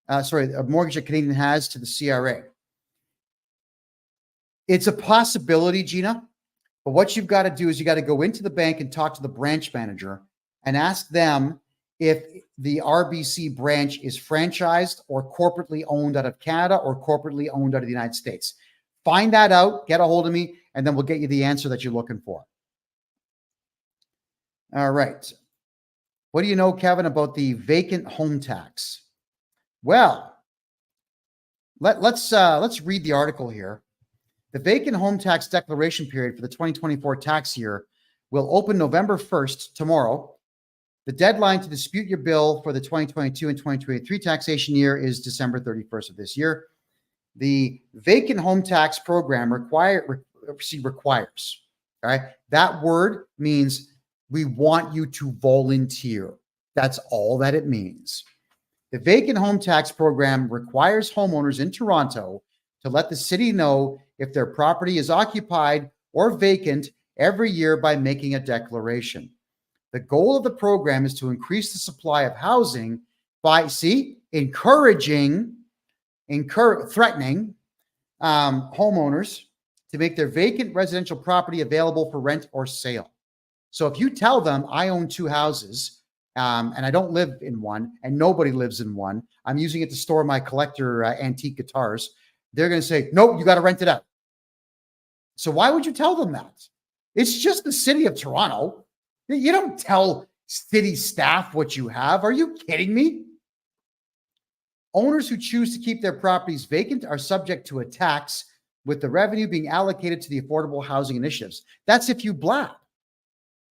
A: A mortgage a Canadian has to the CRA? It's a possibility, Gina, but what you've got to do is you got to go into the bank and talk to the branch manager and ask them if the RBC branch is franchised or corporately owned out of Canada or corporately owned out of the United States. Find that out, get a hold of me, and then we'll get you the answer that you're looking for. All right. What do you know, Kevin, about the vacant home tax? Well, let's read the article here. The vacant home tax declaration period for the 2024 tax year will open November 1st, tomorrow. The deadline to dispute your bill for the 2022 and 2023 taxation year is December 31st of this year. The vacant home tax program requires, all right? That word means we want you to volunteer. That's all that it means. The vacant home tax program requires homeowners in Toronto to let the city know if their property is occupied or vacant every year by making a declaration. The goal of the program is to increase the supply of housing by, threatening homeowners to make their vacant residential property available for rent or sale. So if you tell them, I own 2 houses, and I don't live in one, and nobody lives in one, I'm using it to store my collector antique guitars, they're going to say, nope, you got to rent it out. So why would you tell them that? It's just the city of Toronto. You don't tell city staff what you have. Are you kidding me? Owners who choose to keep their properties vacant are subject to a tax, with the revenue being allocated to the affordable housing initiatives. That's if you blab.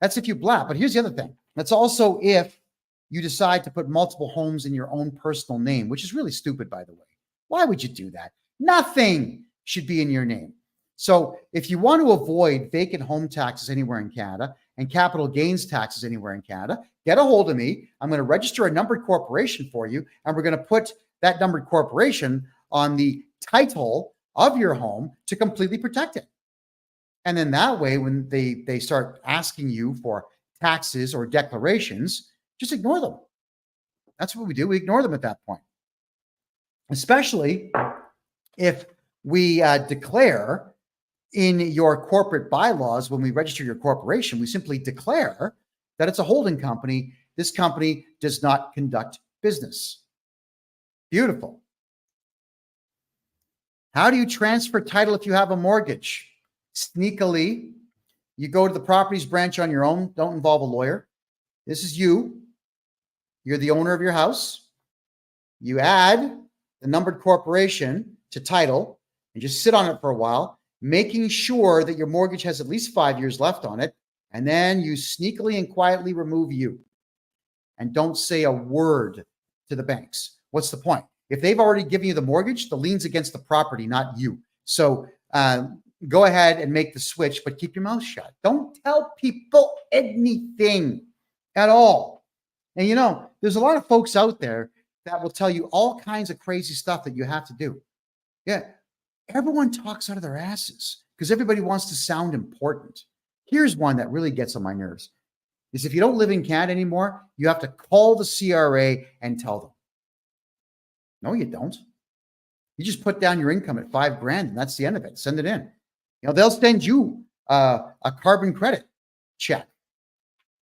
A: But here's the other thing. That's also if you decide to put multiple homes in your own personal name, which is really stupid, by the way. Why would you do that? Nothing should be in your name. So if you want to avoid vacant home taxes anywhere in Canada and capital gains taxes anywhere in Canada, get a hold of me. I'm going to register a numbered corporation for you, and we're going to put that numbered corporation on the title of your home to completely protect it. And then that way, when they start asking you for taxes or declarations, just ignore them. That's what we do. We ignore them at that point. Especially if we declare in your corporate bylaws, when we register your corporation, we simply declare that it's a holding company. This company does not conduct business. Beautiful. How do you transfer title if you have a mortgage? Sneakily, you go to the properties branch on your own. Don't involve a lawyer. This is you. You're the owner of your house. You add the numbered corporation to title and just sit on it for a while, making sure that your mortgage has at least 5 years left on it. And then you sneakily and quietly remove you and don't say a word to the banks. What's the point? If they've already given you the mortgage, the lien's against the property, not you. So go ahead and make the switch, but keep your mouth shut. Don't tell people anything at all. And you know, there's a lot of folks out there that will tell you all kinds of crazy stuff that you have to do. Yeah, everyone talks out of their asses because everybody wants to sound important. Here's one that really gets on my nerves. Is if you don't live in Canada anymore, you have to call the CRA and tell them. No, you don't. You just put down your income at $5,000 and that's the end of it. Send it in. You know, they'll send you a carbon credit check.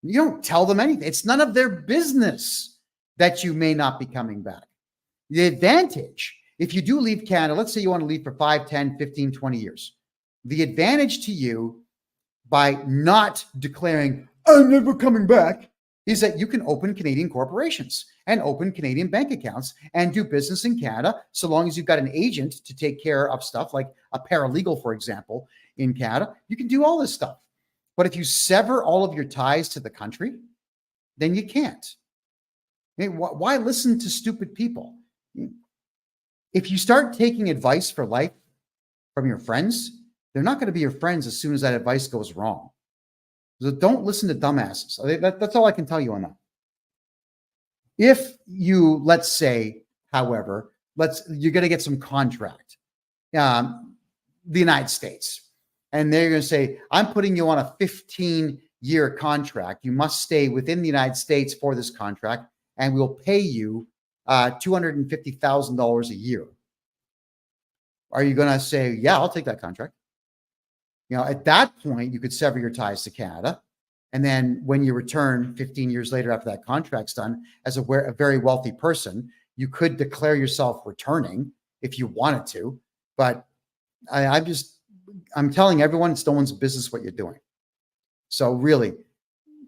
A: You don't tell them anything. It's none of their business that you may not be coming back. The advantage, if you do leave Canada, let's say you want to leave for 5, 10, 15, 20 years. The advantage to you by not declaring, I'm never coming back, is that you can open Canadian corporations and open Canadian bank accounts and do business in Canada, so long as you've got an agent to take care of stuff like a paralegal, for example, in Canada. You can do all this stuff. But if you sever all of your ties to the country, then you can't. Why listen to stupid people? If you start taking advice for life from your friends, they're not going to be your friends as soon as that advice goes wrong. So don't listen to dumbasses. That's all I can tell you on that. If you, let's say, however, you're going to get some contract, the United States, and they're going to say, I'm putting you on a 15-year contract. You must stay within the United States for this contract, and we'll pay you $250,000 a year. Are you going to say, yeah, I'll take that contract? At that point, you could sever your ties to Canada. And then when you return 15 years later after that contract's done, as a very wealthy person, you could declare yourself returning if you wanted to. But I'm telling everyone, it's no one's business what you're doing. So really,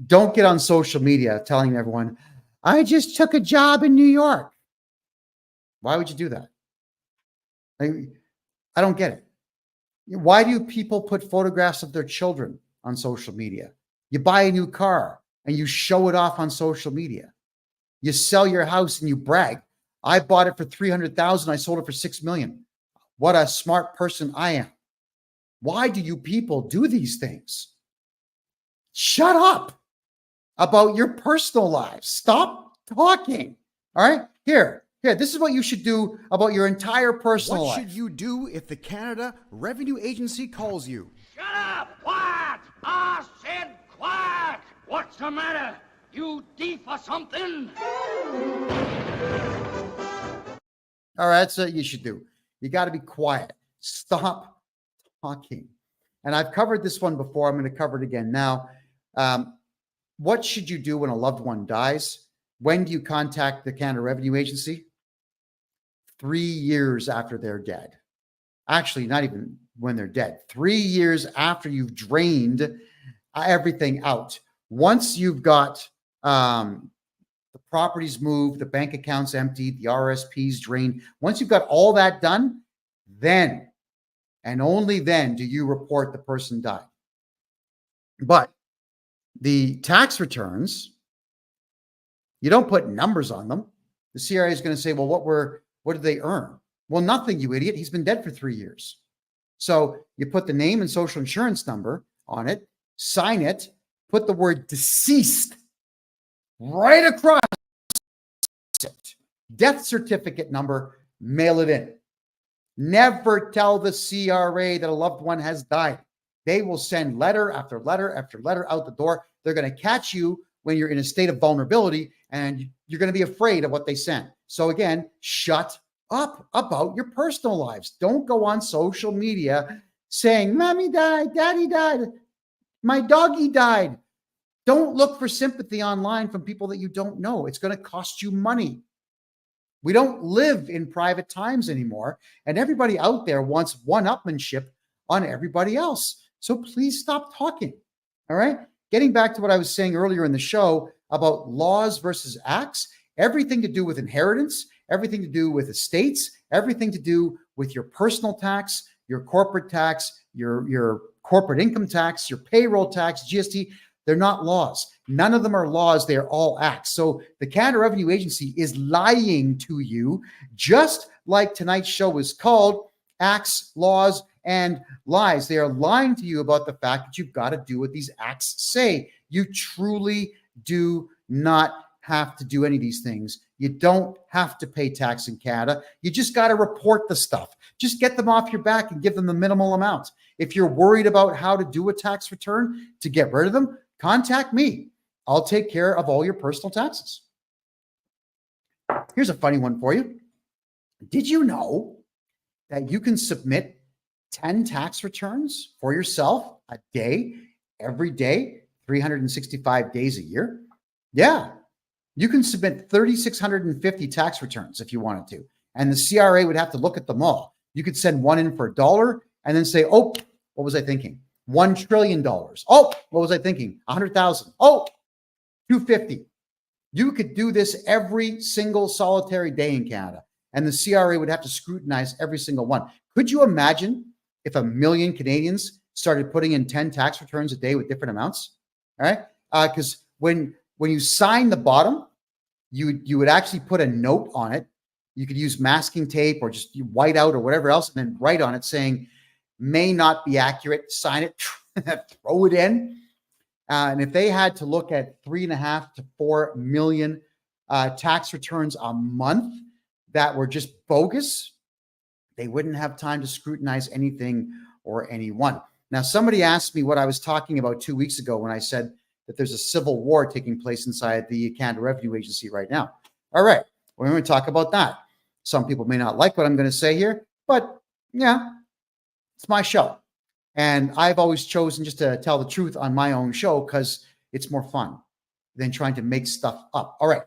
A: don't get on social media telling everyone, I just took a job in New York. Why would you do that? I don't get it. Why do people put photographs of their children on social media? You buy a new car and you show it off on social media. You sell your house and you brag. I bought it for $300,000. I sold it for $6 million. What a smart person I am. Why do you people do these things? Shut up about your personal lives. Stop talking. All right? Here, this is what you should do about your entire personal life.
B: What should you do if the Canada Revenue Agency calls you?
C: Shut up! Quiet! I said quiet! What's the matter? You deaf or something?
A: All right, that's what you should do. You got to be quiet. Stop talking. And I've covered this one before. I'm going to cover it again now. What should you do when a loved one dies? When do you contact the Canada Revenue Agency? 3 years after they're dead. Actually, not even when they're dead. 3 years after you've drained everything out. Once you've got the properties moved, the bank accounts emptied, the RSPs drained, once you've got all that done, then and only then do you report the person died. But the tax returns, you don't put numbers on them. The CRA is going to say, well, what did they earn? Well, nothing, you idiot. He's been dead for 3 years. So you put the name and social insurance number on it, sign it, put the word deceased right across it. Death certificate number, mail it in. Never tell the CRA that a loved one has died. They will send letter after letter after letter out the door. They're going to catch you when you're in a state of vulnerability, and you're going to be afraid of what they send. So again, shut up about your personal lives. Don't go on social media saying, Mommy died, Daddy died, my doggy died. Don't look for sympathy online from people that you don't know. It's going to cost you money. We don't live in private times anymore, and everybody out there wants one-upmanship on everybody else. So please stop talking. All right? Getting back to what I was saying earlier in the show about laws versus acts, everything to do with inheritance, everything to do with estates, everything to do with your personal tax, your corporate tax, your corporate income tax, your payroll tax, GST, they're not laws. None of them are laws. They are all acts. So the Canada Revenue Agency is lying to you, just like tonight's show was called Acts, Laws, and Lies. They are lying to you about the fact that you've got to do what these acts say. You truly do not have to do any of these things. You don't have to pay tax in Canada. You just got to report the stuff. Just get them off your back and give them the minimal amount. If you're worried about how to do a tax return to get rid of them, contact me. I'll take care of all your personal taxes. Here's a funny one for you. Did you know that you can submit 10 tax returns for yourself a day, every day, 365 days a year? Yeah. You can submit 3,650 tax returns if you wanted to. And the CRA would have to look at them all. You could send one in for $1 and then say, oh, what was I thinking? $1 trillion. Oh, what was I thinking? 100,000. Oh, 250. You could do this every single solitary day in Canada, and the CRA would have to scrutinize every single one. Could you imagine if 1 million Canadians started putting in 10 tax returns a day with different amounts? All right. Because when you sign the bottom, you would actually put a note on it. You could use masking tape or just white out or whatever else, and then write on it saying, may not be accurate, sign it, throw it in. And if they had to look at 3.5 to 4 million tax returns a month that were just bogus, they wouldn't have time to scrutinize anything or anyone. Now, somebody asked me what I was talking about 2 weeks ago when I said that there's a civil war taking place inside the Canada Revenue Agency right now. All right, we're going to talk about that. Some people may not like what I'm going to say here, but yeah, it's my show. And I've always chosen just to tell the truth on my own show because it's more fun than trying to make stuff up. All right.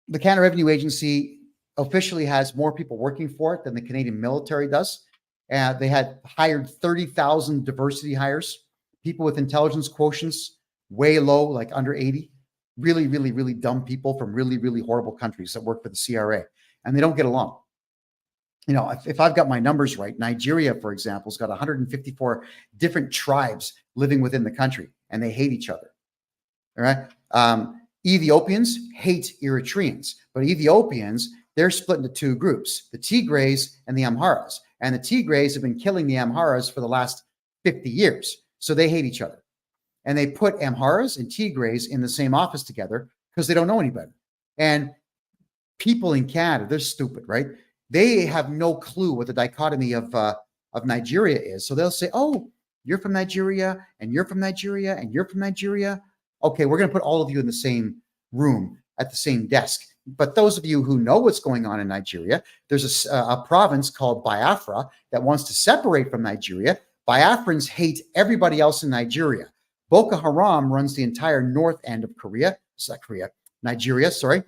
A: The Canada Revenue Agency officially has more people working for it than the Canadian military does. They had hired 30,000 diversity hires, people with intelligence quotients way low, like under 80. Really, really, really dumb people from really, really horrible countries that work for the CRA. And they don't get along. You know, if I've got my numbers right, Nigeria, for example, has got 154 different tribes living within the country, and they hate each other. All right. Ethiopians hate Eritreans, but Ethiopians, they're split into two groups, the Tigrays and the Amharas. And the Tigrays have been killing the Amharas for the last 50 years. So they hate each other. And they put Amharas and Tigrays in the same office together because they don't know any better. And people in Canada, they're stupid, right? They have no clue what the dichotomy of Nigeria is. So they'll say, oh, you're from Nigeria, and you're from Nigeria, and you're from Nigeria. Okay, we're going to put all of you in the same room at the same desk. But those of you who know what's going on in Nigeria, there's a province called Biafra that wants to separate from Nigeria. Biafrans hate everybody else in Nigeria. Boko Haram runs the entire north end of Nigeria, sorry,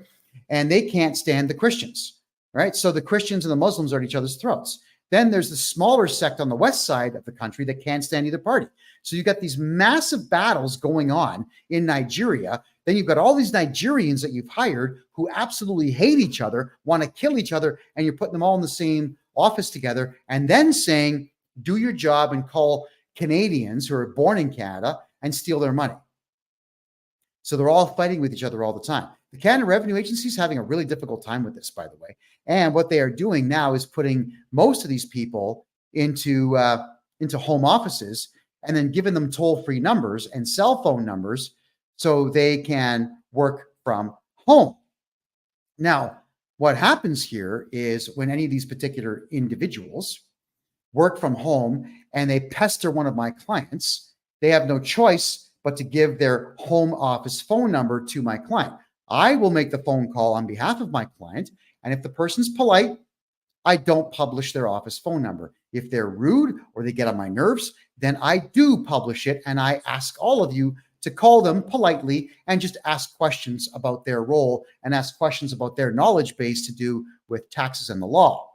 A: and they can't stand the Christians, right? So the Christians and the Muslims are at each other's throats. Then there's the smaller sect on the west side of the country that can't stand either party. So you've got these massive battles going on in Nigeria. Then you've got all these Nigerians that you've hired who absolutely hate each other, want to kill each other, and you're putting them all in the same office together and then saying, do your job and call Canadians who are born in Canada and steal their money. So they're all fighting with each other all the time. The Canada Revenue Agency is having a really difficult time with this, by the way. And what they are doing now is putting most of these people into home offices and then giving them toll-free numbers and cell phone numbers so they can work from home. Now, what happens here is when any of these particular individuals work from home and they pester one of my clients, they have no choice but to give their home office phone number to my client. I will make the phone call on behalf of my client, and if the person's polite, I don't publish their office phone number. If they're rude or they get on my nerves, then I do publish it, and I ask all of you to call them politely and just ask questions about their role and ask questions about their knowledge base to do with taxes and the law.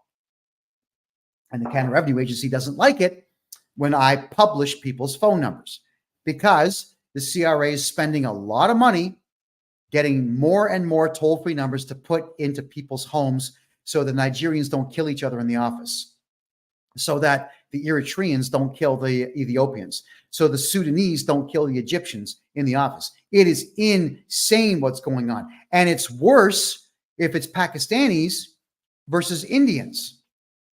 A: And the Canada Revenue Agency doesn't like it when I publish people's phone numbers because the CRA is spending a lot of money getting more and more toll-free numbers to put into people's homes so the Nigerians don't kill each other in the office, so that the Eritreans don't kill the Ethiopians, so the Sudanese don't kill the Egyptians in the office. It is insane what's going on. And it's worse if it's Pakistanis versus Indians.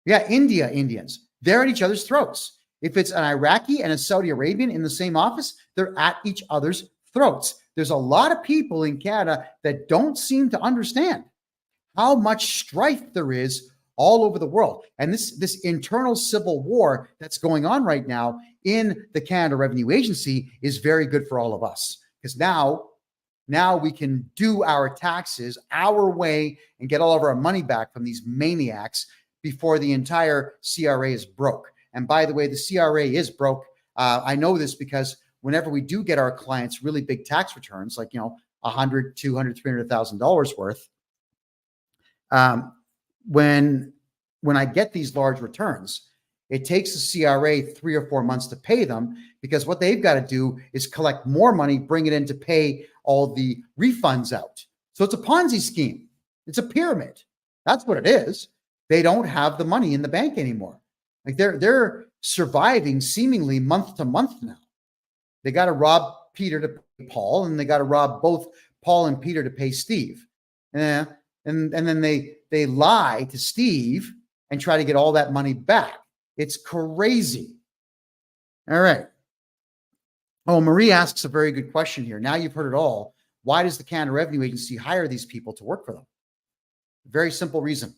A: Yeah, Indians. They're at each other's throats. If it's an Iraqi and a Saudi Arabian in the same office, they're at each other's throats. There's a lot of people in Canada that don't seem to understand how much strife there is all over the world. And this internal civil war that's going on right now in the Canada Revenue Agency is very good for all of us, because now we can do our taxes our way and get all of our money back from these maniacs before the entire CRA is broke. And by the way, the CRA is broke. I know this because whenever we do get our clients really big tax returns, like, $100,000, $200,000, $300,000 worth, when I get these large returns, it takes the CRA 3 or 4 months to pay them, because what they've got to do is collect more money, bring it in to pay all the refunds out. So it's a Ponzi scheme. It's a pyramid. That's what it is. They don't have the money in the bank anymore. Like they're surviving seemingly month to month now. They got to rob Peter to pay Paul, and they got to rob both Paul and Peter to pay Steve. Yeah. And then they lie to Steve and try to get all that money back. It's crazy. All right. Oh, Marie asks a very good question here. Now you've heard it all. Why does the Canada Revenue Agency hire these people to work for them? Very simple reason.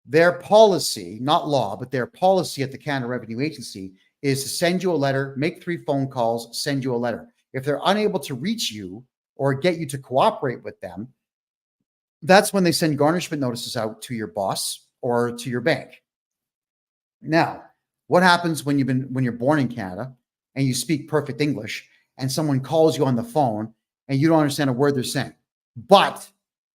A: Their policy, not law, but their policy at the Canada Revenue Agency is to send you a letter, make 3 phone calls, send you a letter. If they're unable to reach you or get you to cooperate with them, that's when they send garnishment notices out to your boss or to your bank. Now, what happens when you're born in Canada and you speak perfect English and someone calls you on the phone and you don't understand a word they're saying, but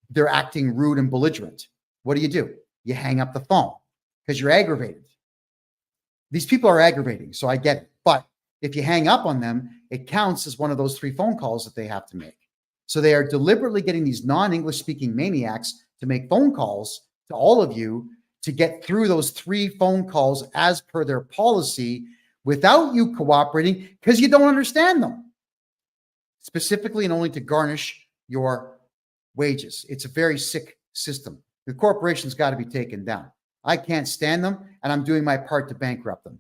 A: they're acting rude and belligerent? What do? You hang up the phone because you're aggravated. These people are aggravating, so I get it. But if you hang up on them, it counts as one of those 3 phone calls that they have to make. So they are deliberately getting these non-English speaking maniacs to make phone calls to all of you to get through those 3 phone calls as per their policy without you cooperating because you don't understand them. Specifically and only to garnish your wages. It's a very sick system. The corporation's got to be taken down. I can't stand them, and I'm doing my part to bankrupt them.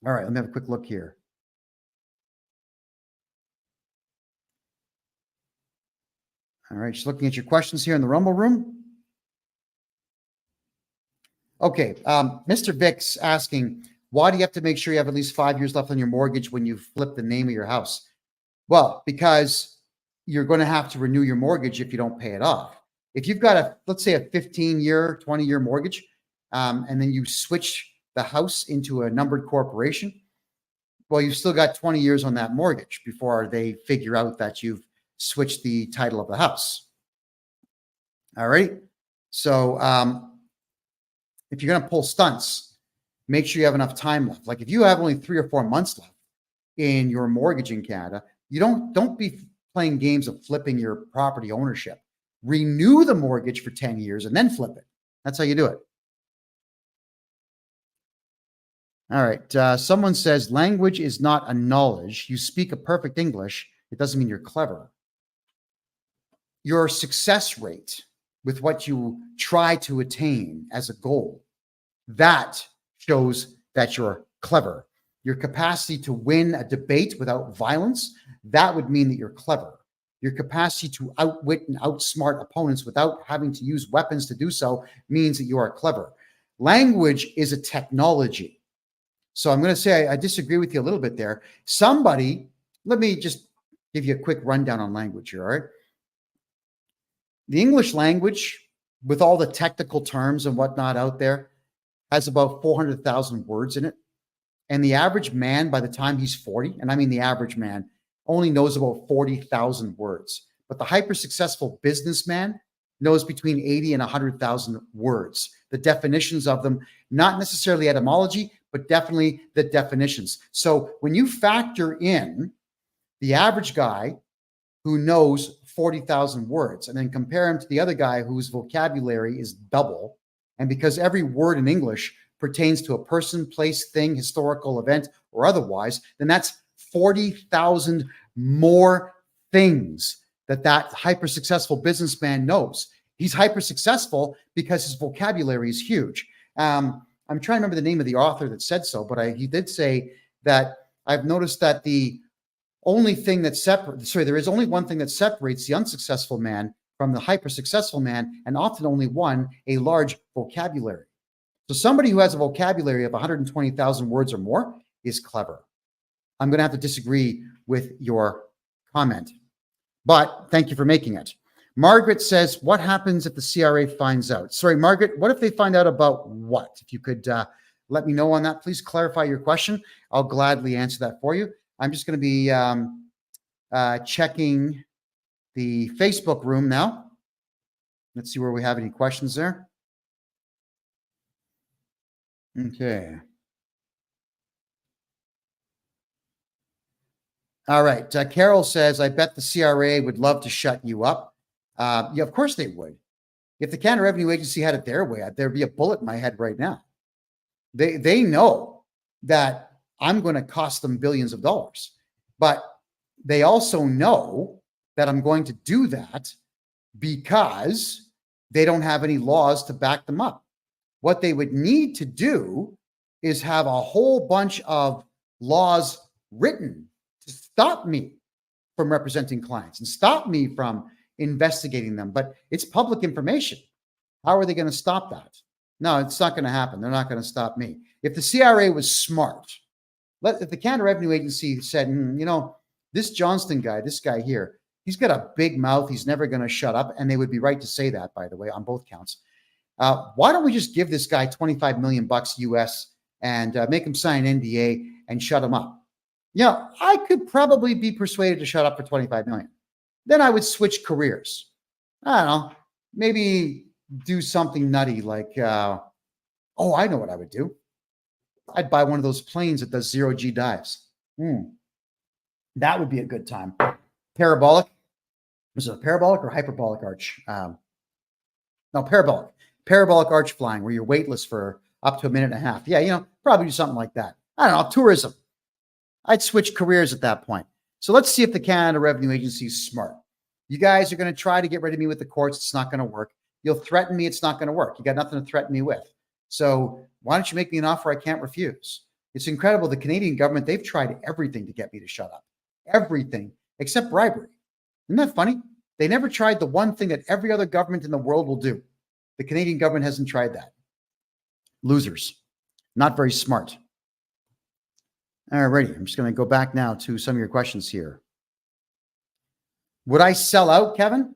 A: All right, let me have a quick look here. All right, just looking at your questions here in the Rumble Room. Okay, Mr. Vic's asking, why do you have to make sure you have at least 5 years left on your mortgage when you flip the name of your house? Well, because you're going to have to renew your mortgage if you don't pay it off. If you've got let's say a 15-year, 20-year mortgage, and then you switch the house into a numbered corporation, well, you've still got 20 years on that mortgage before they figure out that you've switched the title of the house. All right. So if you're going to pull stunts, make sure you have enough time left. Like if you have only 3 or 4 months left in your mortgage in Canada, you don't be playing games of flipping your property ownership. Renew the mortgage for 10 years and then flip it. That's how you do it. All right. Someone says language is not a knowledge. You speak a perfect English. It doesn't mean you're clever. Your success rate with what you try to attain as a goal, that shows that you're clever. Your capacity to win a debate without violence, that would mean that you're clever. Your capacity to outwit and outsmart opponents without having to use weapons to do so means that you are clever. Language is a technology. So I'm going to say I disagree with you a little bit there. Let me just give you a quick rundown on language here, all right? The English language, with all the technical terms and whatnot out there, has about 400,000 words in it. And the average man, by the time he's 40, and I mean the average man, only knows about 40,000 words. But the hyper-successful businessman knows between 80 and 100,000 words. The definitions of them, not necessarily etymology, but definitely the definitions. So when you factor in the average guy who knows 40,000 words and then compare him to the other guy whose vocabulary is double, and because every word in English pertains to a person, place, thing, historical event, or otherwise, then that's 40,000 more things that hyper-successful businessman knows. He's hyper-successful because his vocabulary is huge. I'm trying to remember the name of the author that said so, but he did say that I've noticed that there is only one thing that separates the unsuccessful man from the hyper-successful man, and often only one, a large vocabulary. So somebody who has a vocabulary of 120,000 words or more is clever. I'm going to have to disagree with your comment, but thank you for making it. Margaret says, what happens if the CRA finds out? Sorry, Margaret, what if they find out about what? If you could let me know on that, please clarify your question. I'll gladly answer that for you. I'm just going to be checking the Facebook room now. Let's see where we have any questions there. Okay. All right. Carol says, I bet the CRA would love to shut you up. Yeah, of course they would. If the Canada Revenue Agency had it their way, there'd be a bullet in my head right now. They know that I'm going to cost them billions of dollars, but they also know that I'm going to do that because they don't have any laws to back them up. What they would need to do is have a whole bunch of laws written to stop me from representing clients and stop me from investigating them. But it's public information. How are they going to stop that? No, it's not going to happen. They're not going to stop me. If the CRA was smart, if the Canada Revenue Agency said, this Johnston guy, this guy here, he's got a big mouth. He's never going to shut up. And they would be right to say that, by the way, on both counts. Why don't we just give this guy $25 million US and make him sign an NDA and shut him up? I could probably be persuaded to shut up for $25 million. Then I would switch careers. I don't know, maybe do something nutty like, I know what I would do. I'd buy one of those planes that does zero-G dives. That would be a good time. Parabolic. Was it a parabolic or hyperbolic arch? No, parabolic. Parabolic arch flying where you're weightless for up to a minute and a half. Yeah, probably do something like that. I don't know, tourism. I'd switch careers at that point. So let's see if the Canada Revenue Agency is smart. You guys are going to try to get rid of me with the courts. It's not going to work. You'll threaten me. It's not going to work. You got nothing to threaten me with. So why don't you make me an offer I can't refuse? It's incredible. The Canadian government, they've tried everything to get me to shut up. Everything except bribery. Isn't that funny? They never tried the one thing that every other government in the world will do. The Canadian government hasn't tried that. Losers. Not very smart. All righty. I'm just going to go back now to some of your questions here. Would I sell out, Kevin?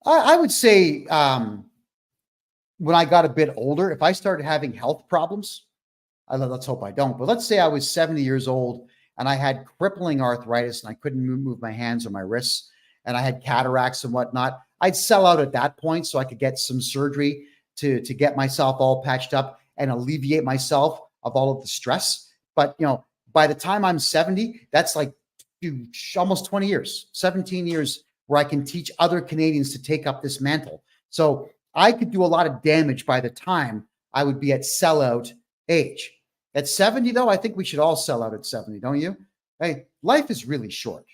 A: I would say when I got a bit older, if I started having health problems, let's hope I don't, but let's say I was 70 years old and I had crippling arthritis and I couldn't move my hands or my wrists and I had cataracts and whatnot, I'd sell out at that point so I could get some surgery to get myself all patched up and alleviate myself of all of the stress. But, by the time I'm 70, that's like almost 20 years, 17 years where I can teach other Canadians to take up this mantle. So I could do a lot of damage by the time I would be at sellout age. At 70, though, I think we should all sell out at 70, don't you? Hey, life is really short.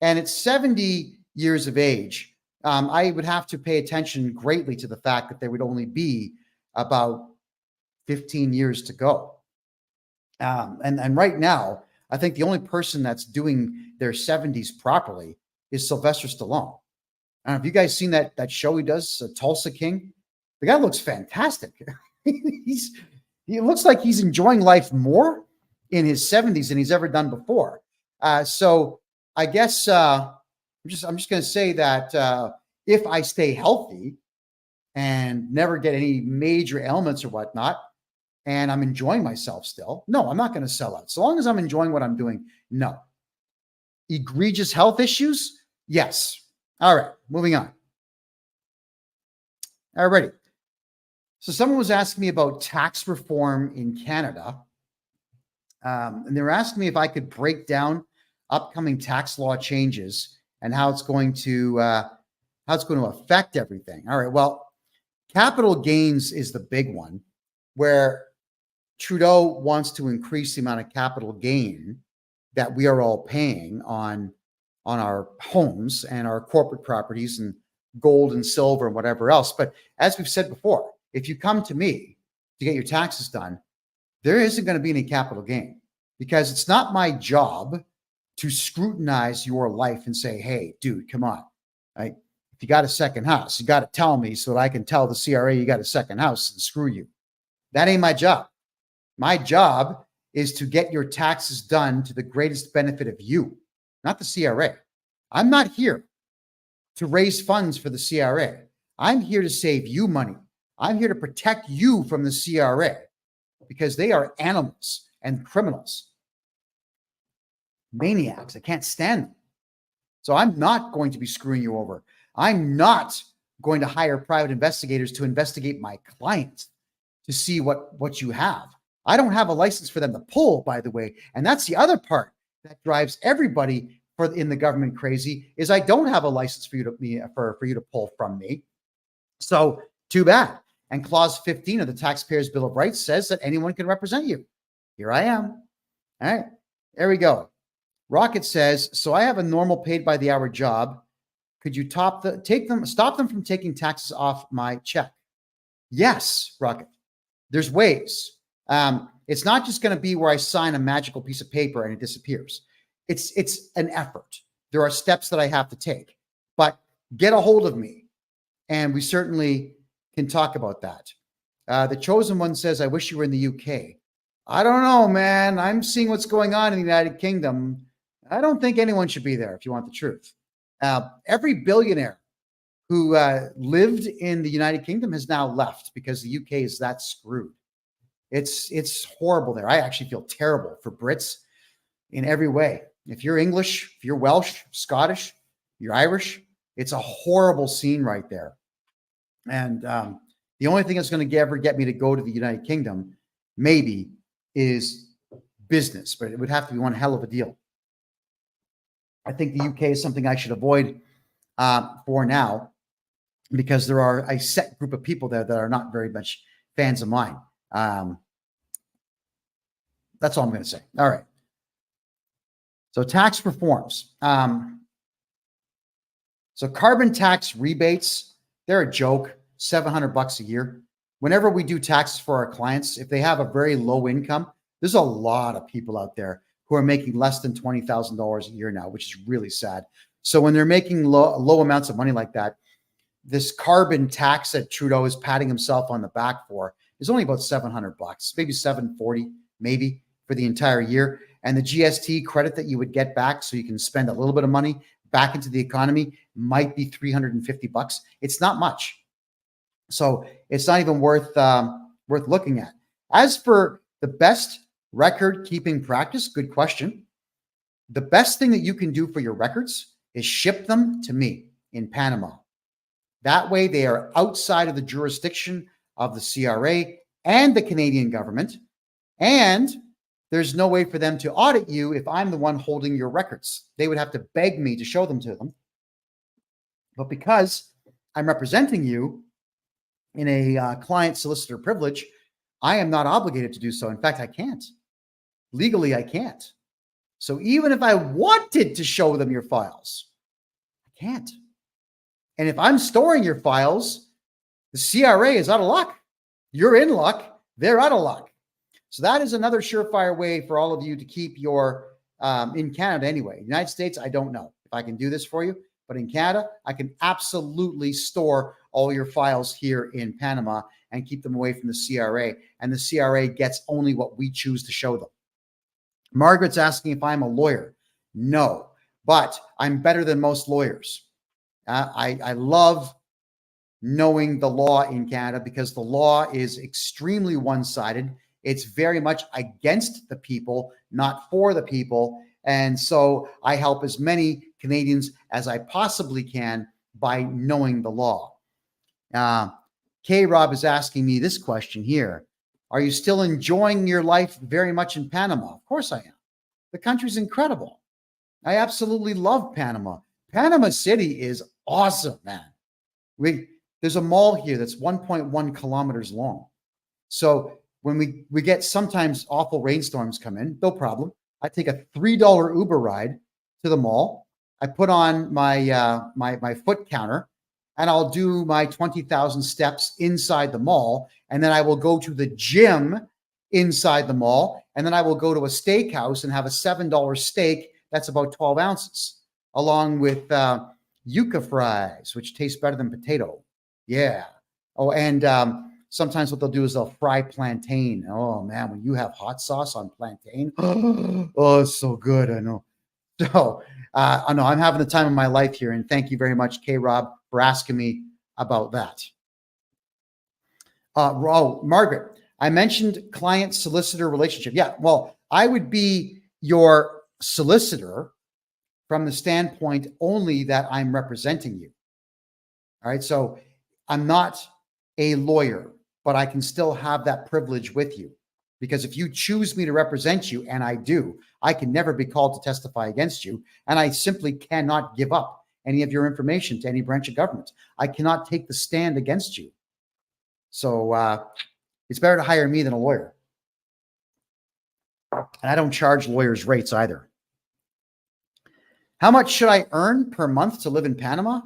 A: And at 70 years of age, I would have to pay attention greatly to the fact that there would only be about 15 years to go. And right now, I think the only person that's doing their 70s properly is Sylvester Stallone. I don't know if you guys seen that show he does, Tulsa King. The guy looks fantastic. He looks like he's enjoying life more in his 70s than he's ever done before. So I guess I'm just going to say that if I stay healthy and never get any major ailments or whatnot, and I'm enjoying myself still, no, I'm not going to sell out. So long as I'm enjoying what I'm doing, no. Egregious health issues? Yes. All right, moving on. All righty. So someone was asking me about tax reform in Canada. And they were asking me if I could break down upcoming tax law changes and how it's going to affect everything. All right. Well, capital gains is the big one, where Trudeau wants to increase the amount of capital gain that we are all paying on our homes and our corporate properties and gold and silver and whatever else. But as we've said before, if you come to me to get your taxes done, there isn't going to be any capital gain, because it's not my job to scrutinize your life and say, hey, dude, come on. Right? If you got a second house, you got to tell me so that I can tell the CRA you got a second house and screw you. That ain't my job. My job is to get your taxes done to the greatest benefit of you, not the CRA. I'm not here to raise funds for the CRA. I'm here to save you money. I'm here to protect you from the CRA, because they are animals and criminals, maniacs. I can't stand them. So I'm not going to be screwing you over. I'm not going to hire private investigators to investigate my clients to see what you have. I don't have a license for them to pull, by the way. And that's the other part that drives everybody in the government crazy, is I don't have a license for you to pull from me. So too bad. And clause 15 of the Taxpayers' Bill of Rights says that anyone can represent you. Here I am. All right, there we go. Rocket says, so I have a normal paid by the hour job Could you stop them from taking taxes off my check? Yes, Rocket. There's ways. It's not just going to be where I sign a magical piece of paper and it disappears. It's an effort. There are steps that I have to take, but get a hold of me and we certainly can talk about that. The Chosen One says, I wish you were in the UK. I don't know, man. I'm seeing what's going on in the United Kingdom. I don't think anyone should be there if you want the truth. Every billionaire who lived in the United Kingdom has now left because the UK is that screwed. It's horrible there. I actually feel terrible for Brits in every way. If you're English, if you're Welsh, Scottish, you're Irish, it's a horrible scene right there. And the only thing that's going to ever get me to go to the United Kingdom, maybe, is business, but it would have to be one hell of a deal. I think the UK is something I should avoid for now, because there are a set group of people there that are not very much fans of mine. That's all I'm going to say. All right. So tax reforms. So carbon tax rebates, they're a joke, $700 a year. Whenever we do taxes for our clients, if they have a very low income, there's a lot of people out there who are making less than $20,000 a year now, which is really sad. So when they're making low amounts of money like that, this carbon tax that Trudeau is patting himself on the back for is only about $700, maybe $740, maybe for the entire year. And the GST credit that you would get back, so you can spend a little bit of money back into the economy, might be $350. It's not much. So it's not even worth looking at. As for the best record keeping practice, good question. The best thing that you can do for your records is ship them to me in Panama. That way they are outside of the jurisdiction of the CRA and the Canadian government. And there's no way for them to audit you if I'm the one holding your records. They would have to beg me to show them to them. But because I'm representing you in a client solicitor privilege, I am not obligated to do so. In fact, I can't. Legally, I can't. So even if I wanted to show them your files, I can't. And if I'm storing your files, the CRA is out of luck. You're in luck. They're out of luck. So that is another surefire way for all of you to keep your, in Canada anyway. United States, I don't know if I can do this for you, but in Canada, I can absolutely store all your files here in Panama and keep them away from the CRA. And the CRA gets only what we choose to show them. Margaret's asking if I'm a lawyer. No, but I'm better than most lawyers. I love knowing the law in Canada because the law is extremely one-sided. It's very much against the people, not for the people. And so I help as many Canadians as I possibly can by knowing the law. K-Rob is asking me this question here. Are you still enjoying your life very much in Panama? Of course I am. The country's incredible. I absolutely love Panama. Panama City is awesome, man. There's a mall here that's 1.1 kilometers long. So when we get sometimes awful rainstorms come in, no problem. I take a $3 Uber ride to the mall. I put on my my foot counter and I'll do my 20,000 steps inside the mall. And then I will go to the gym inside the mall. And then I will go to a steakhouse and have a $7 steak. That's about 12 ounces, along with yuca fries, which taste better than potato. Yeah. Oh, and sometimes what they'll do is they'll fry plantain. Oh, man, when you have hot sauce on plantain, oh, it's so good. I know. So I know I'm having the time of my life here. And thank you very much, K-Rob, for asking me about that. Margaret, I mentioned client-solicitor relationship. Yeah, well, I would be your solicitor from the standpoint only that I'm representing you. All right, so I'm not a lawyer, but I can still have that privilege with you. Because if you choose me to represent you, and I do, I can never be called to testify against you. And I simply cannot give up any of your information to any branch of government. I cannot take the stand against you. So it's better to hire me than a lawyer. And I don't charge lawyers rates either. How much should I earn per month to live in Panama?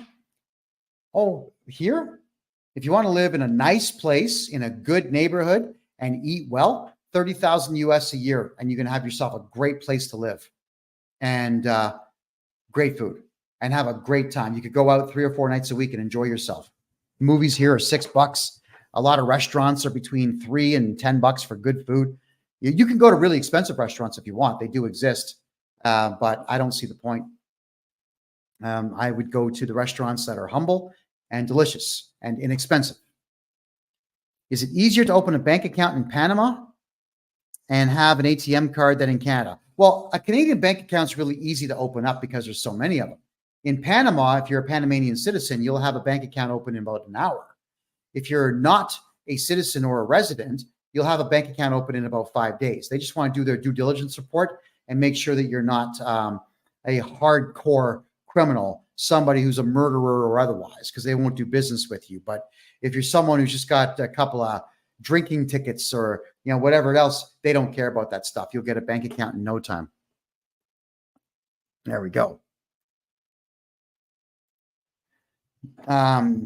A: Oh, here? If you want to live in a nice place, in a good neighborhood, and eat well, 30,000 US a year, and you can have yourself a great place to live and great food and have a great time. You could go out 3 or 4 nights a week and enjoy yourself. Movies here are $6. A lot of restaurants are between $3 and $10 for good food. You can go to really expensive restaurants if you want. They do exist, but I don't see the point. I would go to the restaurants that are humble and delicious and inexpensive. Is it easier to open a bank account in Panama and have an ATM card than in Canada? Well, a Canadian bank account is really easy to open up because there's so many of them. In Panama, if you're a Panamanian citizen, you'll have a bank account open in about an hour. If you're not a citizen or a resident, you'll have a bank account open in about 5 days. They just want to do their due diligence report and make sure that you're not a hardcore criminal, somebody who's a murderer or otherwise, because they won't do business with you. But if you're someone who's just got a couple of drinking tickets or whatever else, they don't care about that stuff. You'll get a bank account in no time. There we go.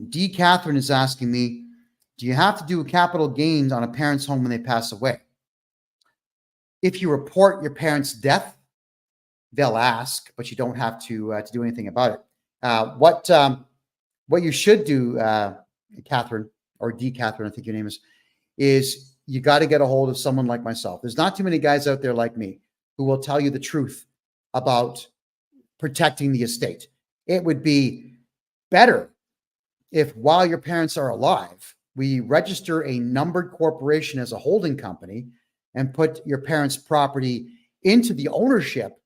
A: D. Catherine is asking me, do you have to do a capital gains on a parent's home when they pass away? If you report your parent's death, they'll ask, but you don't have to do anything about it. What you should do, Catherine, or D. Catherine, I think your name is you got to get a hold of someone like myself. There's not too many guys out there like me who will tell you the truth about protecting the estate. It would be better if, while your parents are alive, we register a numbered corporation as a holding company and put your parents' property into the ownership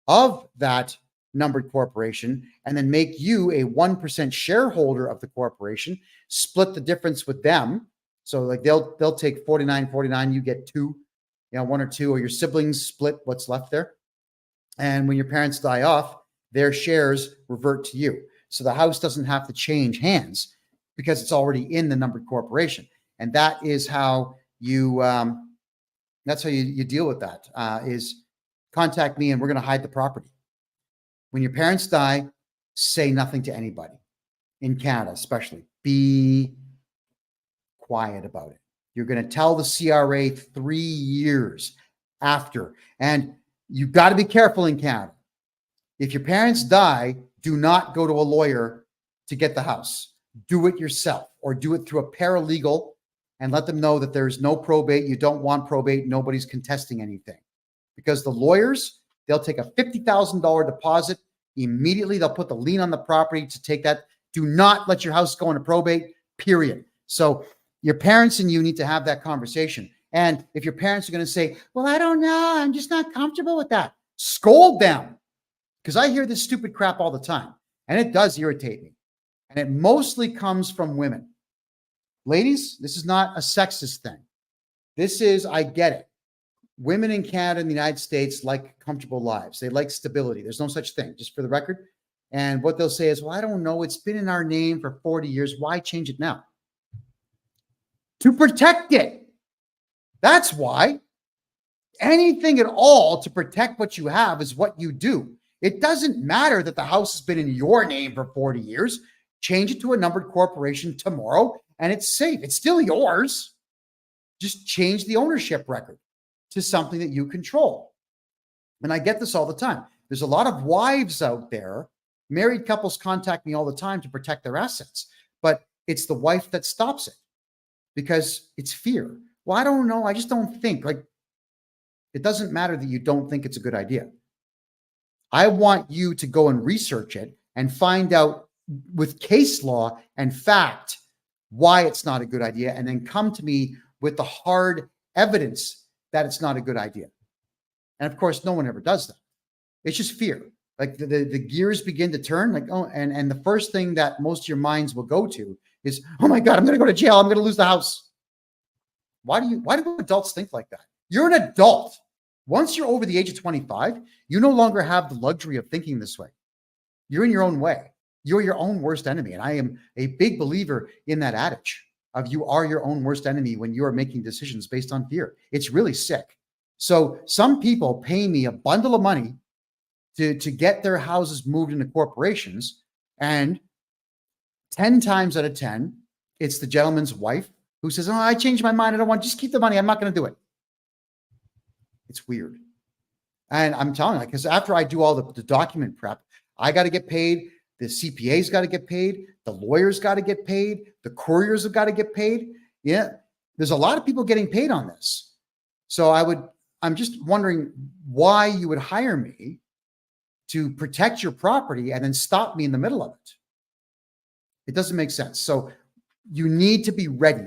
A: of that numbered corporation, and then make you a 1% shareholder of the corporation, split the difference with them. So like they'll take 49, you get 2, 1 or 2, or your siblings split what's left there. And when your parents die off, their shares revert to you. So the house doesn't have to change hands because it's already in the numbered corporation. And that is how you deal with that, is contact me and we're going to hide the property. When your parents die, say nothing to anybody. In Canada, especially, be quiet about it. You're going to tell the CRA 3 years after. And you've got to be careful in Canada. If your parents die, do not go to a lawyer to get the house. Do it yourself, or do it through a paralegal and let them know that there's no probate. You don't want probate. Nobody's contesting anything. Because the lawyers, they'll take a $50,000 deposit. Immediately, they'll put the lien on the property to take that. Do not let your house go into probate, period. So your parents and you need to have that conversation. And if your parents are going to say, well, I don't know, I'm just not comfortable with that, scold them. Because I hear this stupid crap all the time, and it does irritate me. And it mostly comes from women. Ladies, this is not a sexist thing. This is, I get it. Women in Canada and the United States like comfortable lives. They like stability. There's no such thing, just for the record. And what they'll say is, well, I don't know. It's been in our name for 40 years. Why change it now? To protect it. That's why. Anything at all to protect what you have is what you do. It doesn't matter that the house has been in your name for 40 years. Change it to a numbered corporation tomorrow and it's safe. It's still yours. Just change the ownership record to something that you control. And I get this all the time. There's a lot of wives out there, married couples contact me all the time to protect their assets, but it's the wife that stops it because it's fear. Well, I don't know. I just don't think. Like, it doesn't matter that you don't think it's a good idea. I want you to go and research it and find out with case law and fact why it's not a good idea, and then come to me with the hard evidence that it's not a good idea. And of course, no one ever does that. It's just fear. Like the gears begin to turn, like, oh, and the first thing that most of your minds will go to is, oh my God, I'm going to go to jail. I'm going to lose the house. Why do adults think like that? You're an adult. Once you're over the age of 25, you no longer have the luxury of thinking this way. You're in your own way. You're your own worst enemy. And I am a big believer in that adage of you are your own worst enemy when you are making decisions based on fear. It's really sick. So some people pay me a bundle of money to get their houses moved into corporations. And 10 times out of 10, it's the gentleman's wife who says, oh, I changed my mind. I don't want, just keep the money. I'm not going to do it. It's weird. And I'm telling you, because after I do all the document prep, I got to get paid. The CPA's got to get paid. The lawyers got to get paid. The couriers have got to get paid. Yeah. There's a lot of people getting paid on this. So I'm just wondering why you would hire me to protect your property and then stop me in the middle of it. It doesn't make sense. So you need to be ready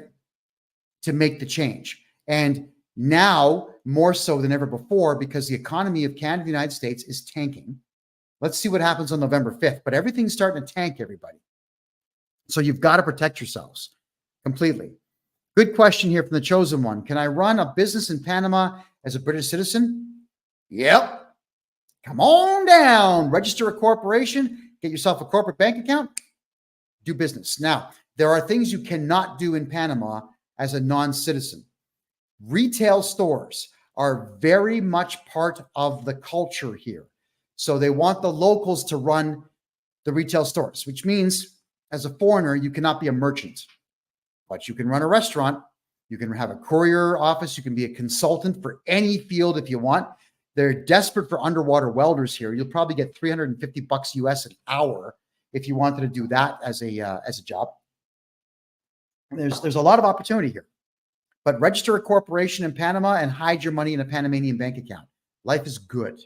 A: to make the change. And now more so than ever before, because the economy of Canada and the United States is tanking. Let's see what happens on November 5th, but everything's starting to tank, everybody. So you've got to protect yourselves completely. Good question here from the chosen one. Can I run a business in Panama as a British citizen? Yep. Come on down, register a corporation, get yourself a corporate bank account, do business. Now, there are things you cannot do in Panama as a non-citizen. Retail stores are very much part of the culture here. So they want the locals to run the retail stores, which means as a foreigner, you cannot be a merchant, but you can run a restaurant. You can have a courier office. You can be a consultant for any field if you want. They're desperate for underwater welders here. You'll probably get $350 US an hour if you wanted to do that as a job. There's a lot of opportunity here. But register a corporation in Panama and hide your money in a Panamanian bank account. Life is good.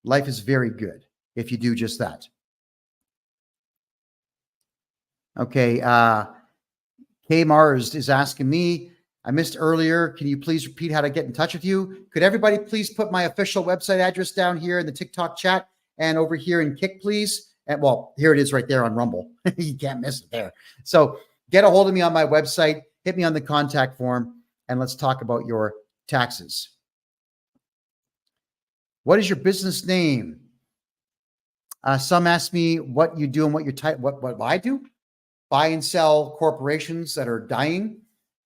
A: Life is very good if you do just that. Okay. K Mars is asking me, I missed earlier. Can you please repeat how to get in touch with you? Could everybody please put my official website address down here in the TikTok chat and over here in Kick, please? And well, here it is right there on Rumble. You can't miss it there. So get a hold of me on my website, hit me on the contact form, and let's talk about your taxes. What is your business name? Some ask me what you do and what your type. What I do? Buy and sell corporations that are dying.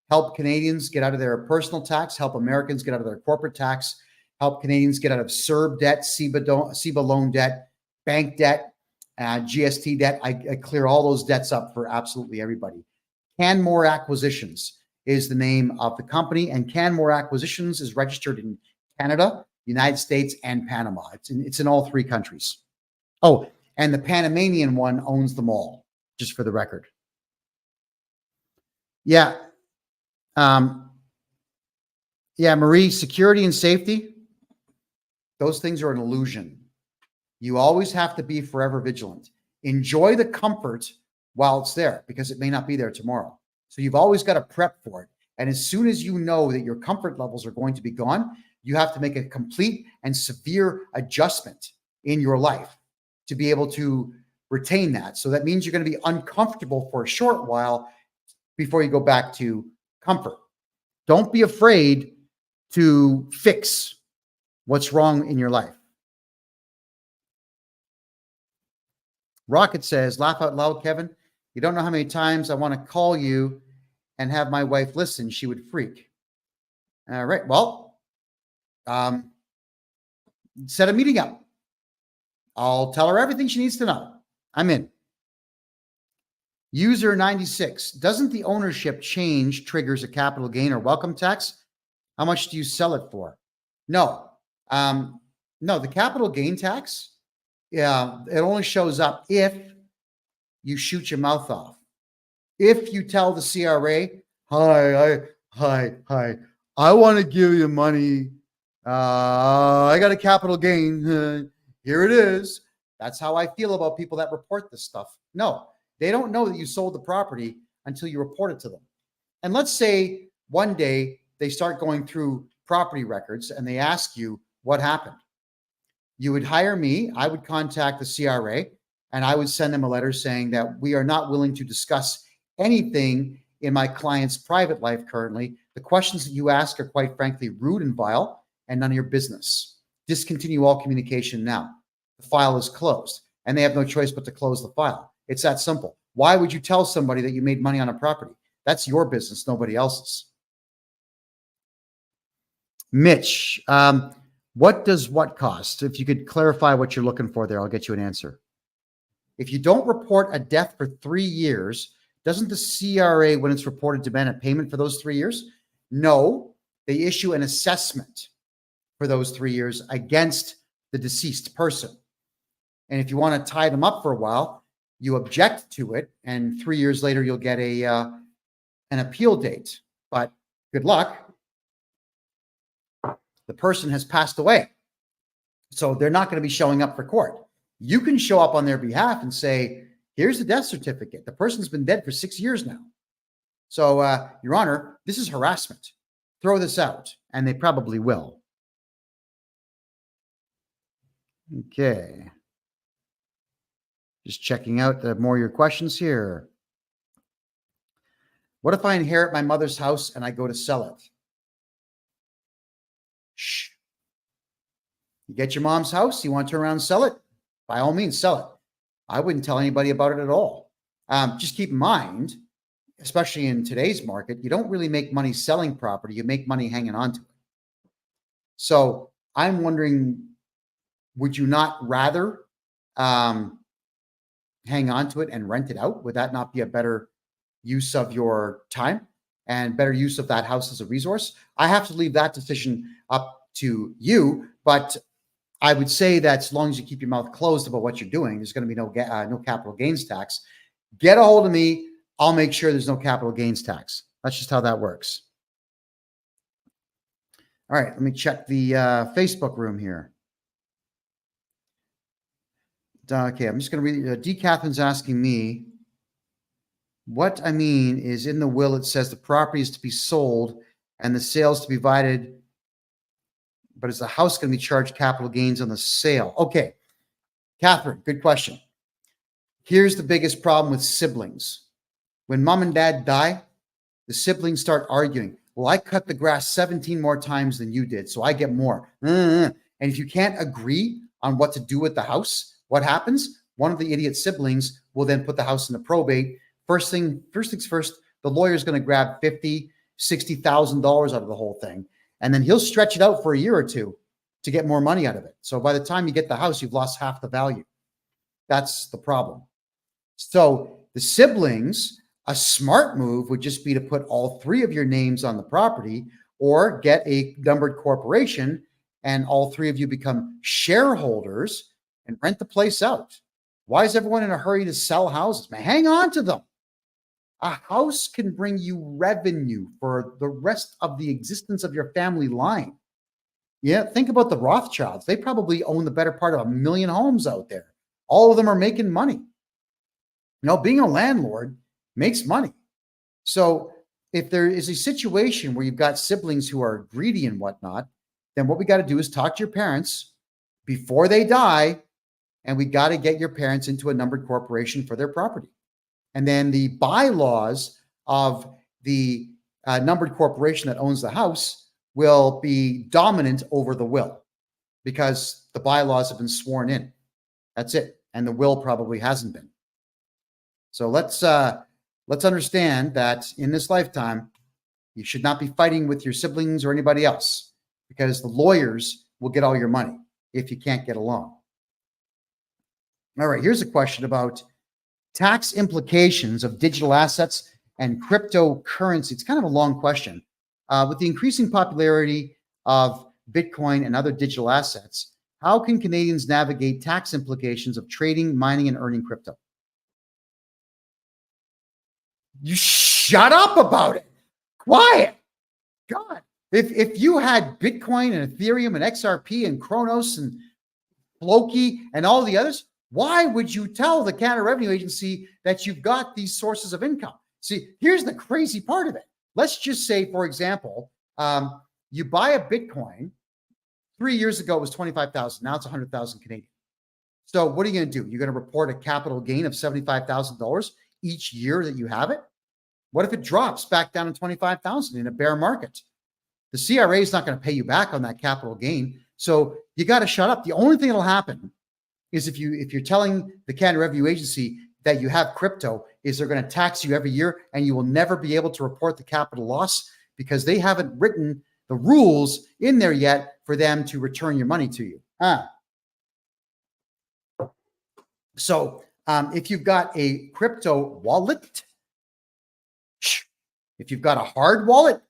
A: Help Canadians get out of their personal tax. Help Americans get out of their corporate tax. Help Canadians get out of CERB debt, CEBA loan debt, bank debt, GST debt. I clear all those debts up for absolutely everybody. Canmore Acquisitions is the name of the company, and Canmore Acquisitions is registered in Canada, United States, and Panama. It's in all three countries. Oh, and the Panamanian one owns them all, just for the record. Yeah. Marie, security and safety, those things are an illusion. You always have to be forever vigilant. Enjoy the comfort while it's there, because it may not be there tomorrow. So you've always got to prep for it. And as soon as you know that your comfort levels are going to be gone, you have to make a complete and severe adjustment in your life to be able to retain that. So that means you're going to be uncomfortable for a short while before you go back to comfort. Don't be afraid to fix what's wrong in your life. Rocket says, laugh out loud, Kevin. You don't know how many times I want to call you and have my wife listen. She would freak. All right. Well, set a meeting up. I'll tell her everything she needs to know. I'm in. User 96. Doesn't the ownership change triggers a capital gain or welcome tax? How much do you sell it for? No. No, the capital gain tax, yeah, it only shows up if you shoot your mouth off. If you tell the CRA, hi, I want to give you money. I got a capital gain. Here it is. That's how I feel about people that report this stuff. No, they don't know that you sold the property until you report it to them. And let's say one day they start going through property records and they ask you what happened. You would hire me. I would contact the CRA and I would send them a letter saying that we are not willing to discuss anything in my client's private life currently. The questions that you ask are quite frankly rude and vile and none of your business. Discontinue all communication now. The file is closed and they have no choice but to close the file. It's that simple. Why would you tell somebody that you made money on a property? That's your business, nobody else's. Mitch, What does what cost? If you could clarify what you're looking for there, I'll get you an answer. If you don't report a death for 3 years, doesn't the CRA, when it's reported, demand a payment for those 3 years? No, they issue an assessment for those 3 years against the deceased person. And if you want to tie them up for a while, you object to it, and 3 years later, you'll get an appeal date. But good luck. The person has passed away. So they're not going to be showing up for court. You can show up on their behalf and say, here's the death certificate. The person's been dead for 6 years now. So, Your Honor, this is harassment. Throw this out. And they probably will. Okay. Just checking out more of your questions here. What if I inherit my mother's house and I go to sell it? Shh. You get your mom's house, you want to turn around and sell it? By all means, sell it. I wouldn't tell anybody about it at all. Just keep in mind, especially in today's market, you don't really make money selling property. You make money hanging on to it. So I'm wondering, would you not rather hang on to it and rent it out? Would that not be a better use of your time and better use of that house as a resource? I have to leave that decision up to you, but I would say that as long as you keep your mouth closed about what you're doing, there's going to be no capital gains tax. Get a hold of me. I'll make sure there's no capital gains tax. That's just how that works. All right, let me check the Facebook room here. Okay, I'm just going to read. D. Catherine's asking me, what I mean is in the will, it says the property is to be sold and the sales to be divided, but is the house going to be charged capital gains on the sale? Okay, Catherine, good question. Here's the biggest problem with siblings. When mom and dad die, the siblings start arguing. Well, I cut the grass 17 more times than you did, so I get more. And if you can't agree on what to do with the house, what happens? One of the idiot siblings will then put the house into probate. First things first, the lawyer's going to grab $50,000, $60,000 out of the whole thing. And then he'll stretch it out for a year or two to get more money out of it. So by the time you get the house, you've lost half the value. That's the problem. So the siblings, a smart move would just be to put all 3 of your names on the property or get a numbered corporation and all 3 of you become shareholders and rent the place out. Why is everyone in a hurry to sell houses? Man, hang on to them. A house can bring you revenue for the rest of the existence of your family line. Yeah, think about the Rothschilds. They probably own the better part of 1 million homes out there. All of them are making money. You know, being a landlord makes money. So if there is a situation where you've got siblings who are greedy and whatnot, then what we got to do is talk to your parents before they die, and we got to get your parents into a numbered corporation for their property. And then the bylaws of the numbered corporation that owns the house will be dominant over the will because the bylaws have been sworn in. That's it. And the will probably hasn't been. So let's understand that in this lifetime, you should not be fighting with your siblings or anybody else because the lawyers will get all your money if you can't get along. All right, here's a question about tax implications of digital assets and cryptocurrency. It's kind of a long question. With the increasing popularity of Bitcoin and other digital assets, how can Canadians navigate tax implications of trading, mining, and earning crypto? You shut up about it. Quiet. God, if you had Bitcoin and Ethereum and XRP and Kronos and Floki and all the others, why would you tell the Canada Revenue Agency that you've got these sources of income? See, here's the crazy part of it. Let's just say, for example, you buy a Bitcoin. 3 years ago, it was 25,000. Now it's 100,000 Canadian. So what are you going to do? You're going to report a capital gain of $75,000 each year that you have it? What if it drops back down to 25,000 in a bear market? The CRA is not going to pay you back on that capital gain. So you got to shut up. The only thing that'll happen is if you're telling the Canada Revenue Agency that you have crypto, is they're going to tax you every year and you will never be able to report the capital loss because they haven't written the rules in there yet for them to return your money to you. So if you've got a crypto wallet, if you've got a hard wallet,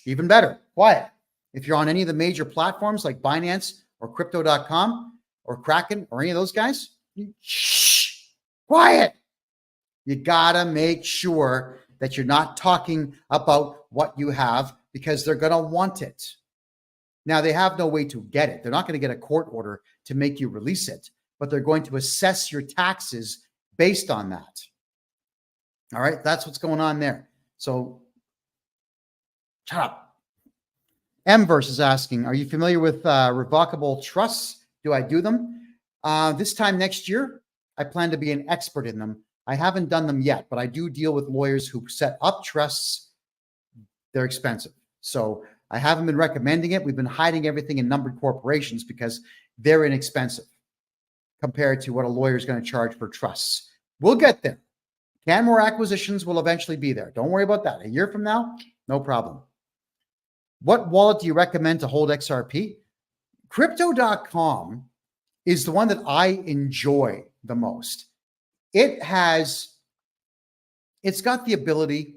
A: even better, quiet. If you're on any of the major platforms like Binance or crypto.com or Kraken or any of those guys, quiet. You gotta make sure that you're not talking about what you have because they're gonna want it. Now, they have no way to get it. They're not gonna get a court order to make you release it, but they're going to assess your taxes based on that. All right, that's what's going on there. So, shut up. Mverse is asking, are you familiar with revocable trusts? Do I do them? This time next year, I plan to be an expert in them. I haven't done them yet, but I do deal with lawyers who set up trusts. They're expensive. So I haven't been recommending it. We've been hiding everything in numbered corporations because they're inexpensive compared to what a lawyer is going to charge for trusts. We'll get there. Canmore Acquisitions will eventually be there. Don't worry about that. A year from now, no problem. What wallet do you recommend to hold XRP? Crypto.com is the one that I enjoy the most. It's got the ability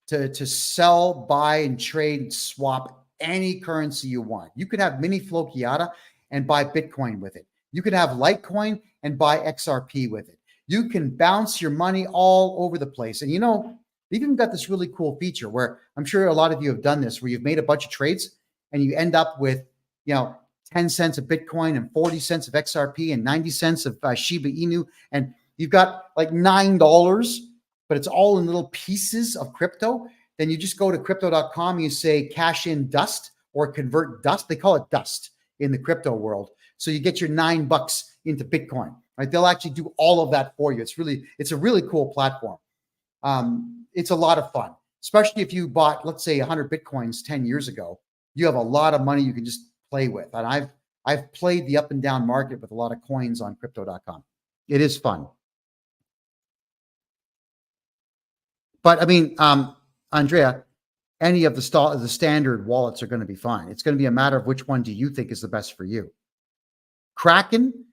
A: to sell, buy, and trade, swap any currency you want. You could have mini Flokiata and buy Bitcoin with it. You could have Litecoin and buy XRP with it. You can bounce your money all over the place. And they've even got this really cool feature where I'm sure a lot of you have done this, where you've made a bunch of trades and you end up with, 10 cents of Bitcoin and 40 cents of XRP and 90 cents of Shiba Inu. And you've got like $9, but it's all in little pieces of crypto. Then you just go to crypto.com, you say cash in dust or convert dust. They call it dust in the crypto world. So you get your $9 into Bitcoin, right? They'll actually do all of that for you. It's a really cool platform. It's a lot of fun, especially if you bought, let's say 100 Bitcoins 10 years ago, you have a lot of money you can just play with. And I've played the up and down market with a lot of coins on crypto.com. It is fun. But I mean, Andrea, any of the standard wallets are going to be fine. It's going to be a matter of which one do you think is the best for you. Kraken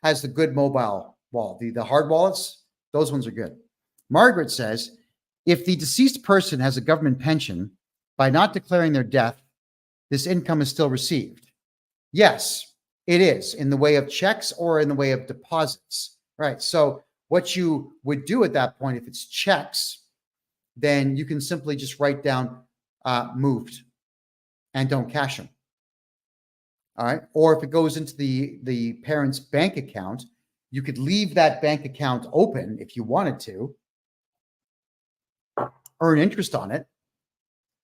A: has the good mobile wallet. The hard wallets, those ones are good. Margaret says, if the deceased person has a government pension, by not declaring their death, this income is still received. Yes, it is in the way of checks or in the way of deposits, right? So what you would do at that point, if it's checks, then you can simply just write down moved and don't cash them. All right. Or if it goes into the parent's bank account, you could leave that bank account open if you wanted to, earn interest on it.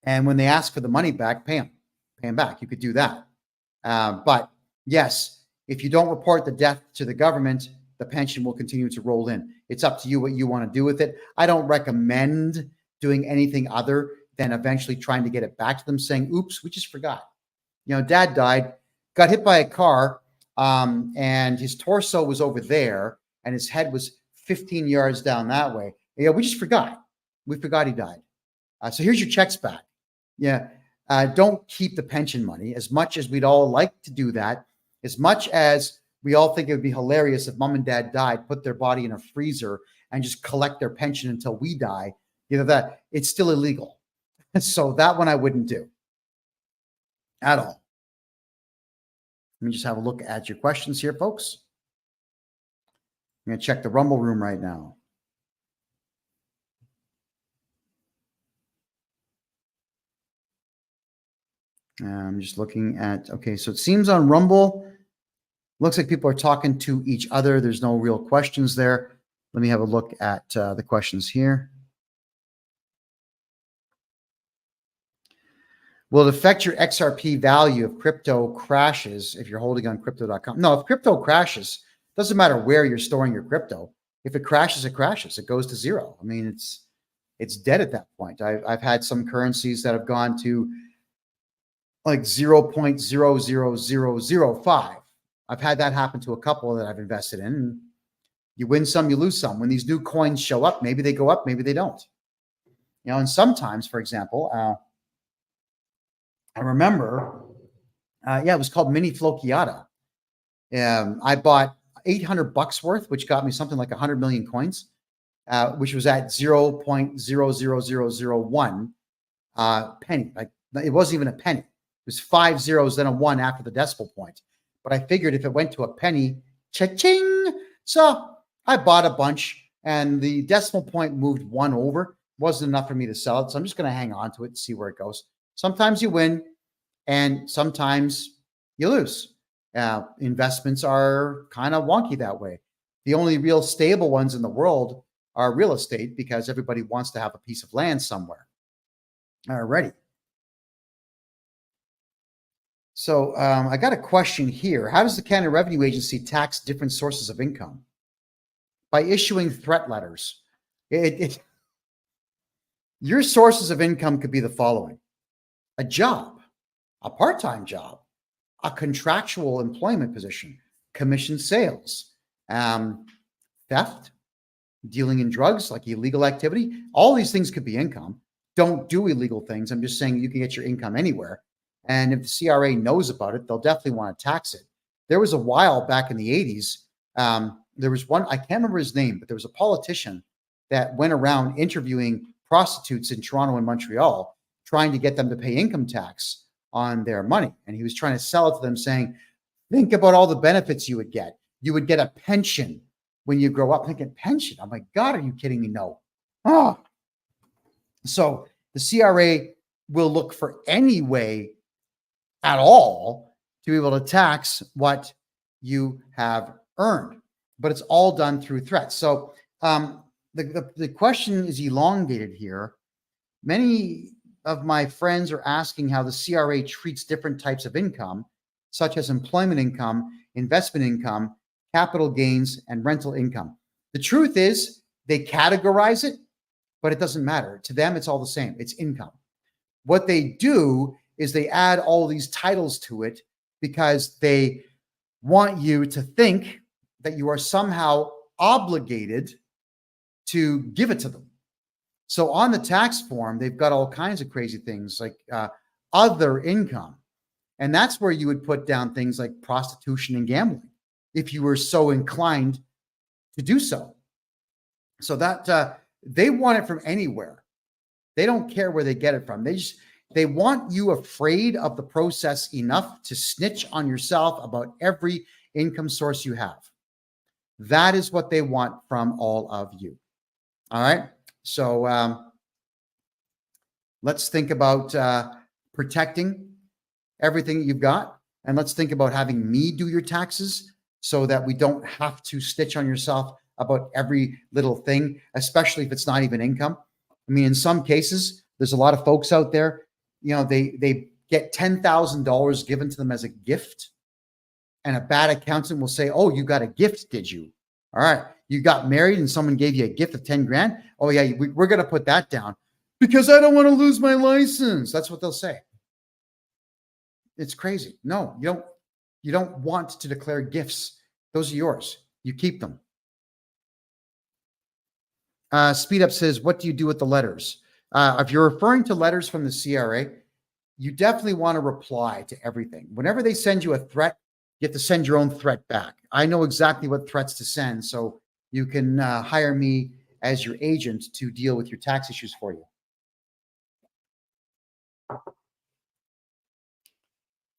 A: And when they ask for the money back, pay them back. You could do that. But yes, if you don't report the death to the government, the pension will continue to roll in. It's up to you what you want to do with it. I don't recommend doing anything other than eventually trying to get it back to them, saying, oops, we just forgot. Dad died, got hit by a car, and his torso was over there, and his head was 15 yards down that way. We just forgot. We forgot he died. So here's your checks back. Don't keep the pension money. As much as we'd all like to do that, as much as we all think it would be hilarious if mom and dad died, put their body in a freezer and just collect their pension until we die, that it's still illegal. So that one I wouldn't do at all. Let me just have a look at your questions here, folks. I'm going to check the Rumble room right now. I'm just looking at, okay, so it seems on Rumble, looks like people are talking to each other. There's no real questions there. Let me have a look at the questions here. Will it affect your XRP value if crypto crashes if you're holding on crypto.com? No, if crypto crashes, doesn't matter where you're storing your crypto. If it crashes, it crashes. It goes to zero. I mean, it's dead at that point. I've had some currencies that have gone to like 0.00005. I've had that happen to a couple that I've invested in. You win some, you lose some. When these new coins show up, maybe they go up, maybe they don't. And sometimes, for example, I remember, it was called Mini Flochiata. I bought $800 worth, which got me something like 100 million coins, which was at 0.00001 penny. Like, it wasn't even a penny. It was 5 zeros, then a 1 after the decimal point. But I figured if it went to a penny, cha-ching. So I bought a bunch, and the decimal point moved 1 over. Wasn't enough for me to sell it, so I'm just going to hang on to it and see where it goes. Sometimes you win, and sometimes you lose. Investments are kind of wonky that way. The only real stable ones in the world are real estate, because everybody wants to have a piece of land somewhere. Alrighty. So I got a question here. How does the Canada Revenue Agency tax different sources of income? By issuing threat letters. Your sources of income could be the following: a job, a part-time job, a contractual employment position, commission sales, theft, dealing in drugs, like illegal activity. All these things could be income. Don't do illegal things. I'm just saying you can get your income anywhere. And if the CRA knows about it, they'll definitely want to tax it. There was a while back in the 80s, there was one, I can't remember his name, but there was a politician that went around interviewing prostitutes in Toronto and Montreal, trying to get them to pay income tax on their money. And he was trying to sell it to them, saying, think about all the benefits you would get. You would get a pension when you grow up. Thinking, pension? Oh my God, are you kidding me? No. Oh. So the CRA will look for any way at all to be able to tax what you have earned, but it's all done through threats. So the question is elongated here. Many of my friends are asking how the CRA treats different types of income, such as employment income, investment income, capital gains, and rental income. The truth is they categorize it, but it doesn't matter. To them, it's all the same. It's income. What they do is they add all these titles to it because they want you to think that you are somehow obligated to give it to them. So on the tax form, they've got all kinds of crazy things like other income. And that's where you would put down things like prostitution and gambling, if you were so inclined to do so. So that they want it from anywhere. They don't care where they get it from. They want you afraid of the process enough to snitch on yourself about every income source you have. That is what they want from all of you. All right. So let's think about protecting everything that you've got. And let's think about having me do your taxes so that we don't have to stitch on yourself about every little thing, especially if it's not even income. I mean, in some cases, there's a lot of folks out there, you know, they get $10,000 given to them as a gift. And a bad accountant will say, oh, you got a gift, did you? All right. You got married and someone gave you a gift of 10 grand. Oh yeah, we're going to put that down because I don't want to lose my license. That's what they'll say. It's crazy. No, you don't want to declare gifts. Those are yours. You keep them. Speed Up says, what do you do with the letters? If you're referring to letters from the CRA, you definitely want to reply to everything. Whenever they send you a threat, you have to send your own threat back. I know exactly what threats to send, so you can hire me as your agent to deal with your tax issues for you.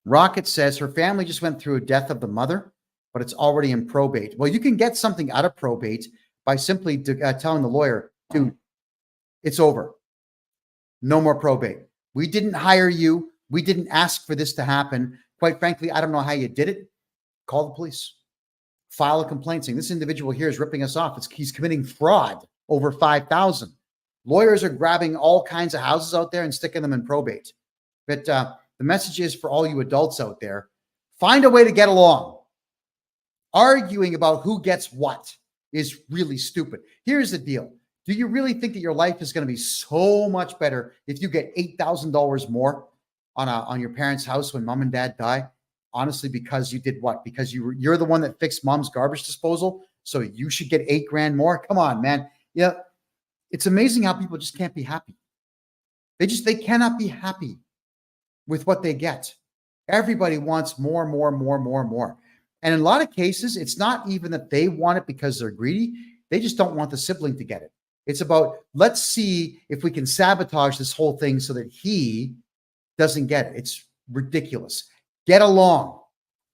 A: Rocket says her family just went through a death of the mother, but it's already in probate. Well, you can get something out of probate by simply telling the lawyer, dude, it's over. No more probate. We didn't hire you. We didn't ask for this to happen. Quite frankly, I don't know how you did it. Call the police. File a complaint saying this individual here is ripping us off. He's committing fraud over 5,000. Lawyers are grabbing all kinds of houses out there and sticking them in probate. But the message is for all you adults out there, find a way to get along. Arguing about who gets what is really stupid. Here's the deal. Do you really think that your life is going to be so much better if you get $8,000 more on your parents' house when mom and dad die? Honestly, because you did what? Because you're the one that fixed mom's garbage disposal, so you should get $8 grand more? Come on, man. Yeah, it's amazing how people just can't be happy. They cannot be happy. with what they get. Everybody wants more, more, more, more, more. And in a lot of cases, it's not even that they want it because they're greedy. They just don't want the sibling to get it. It's about, let's see if we can sabotage this whole thing so that he doesn't get it. It's ridiculous. Get along. All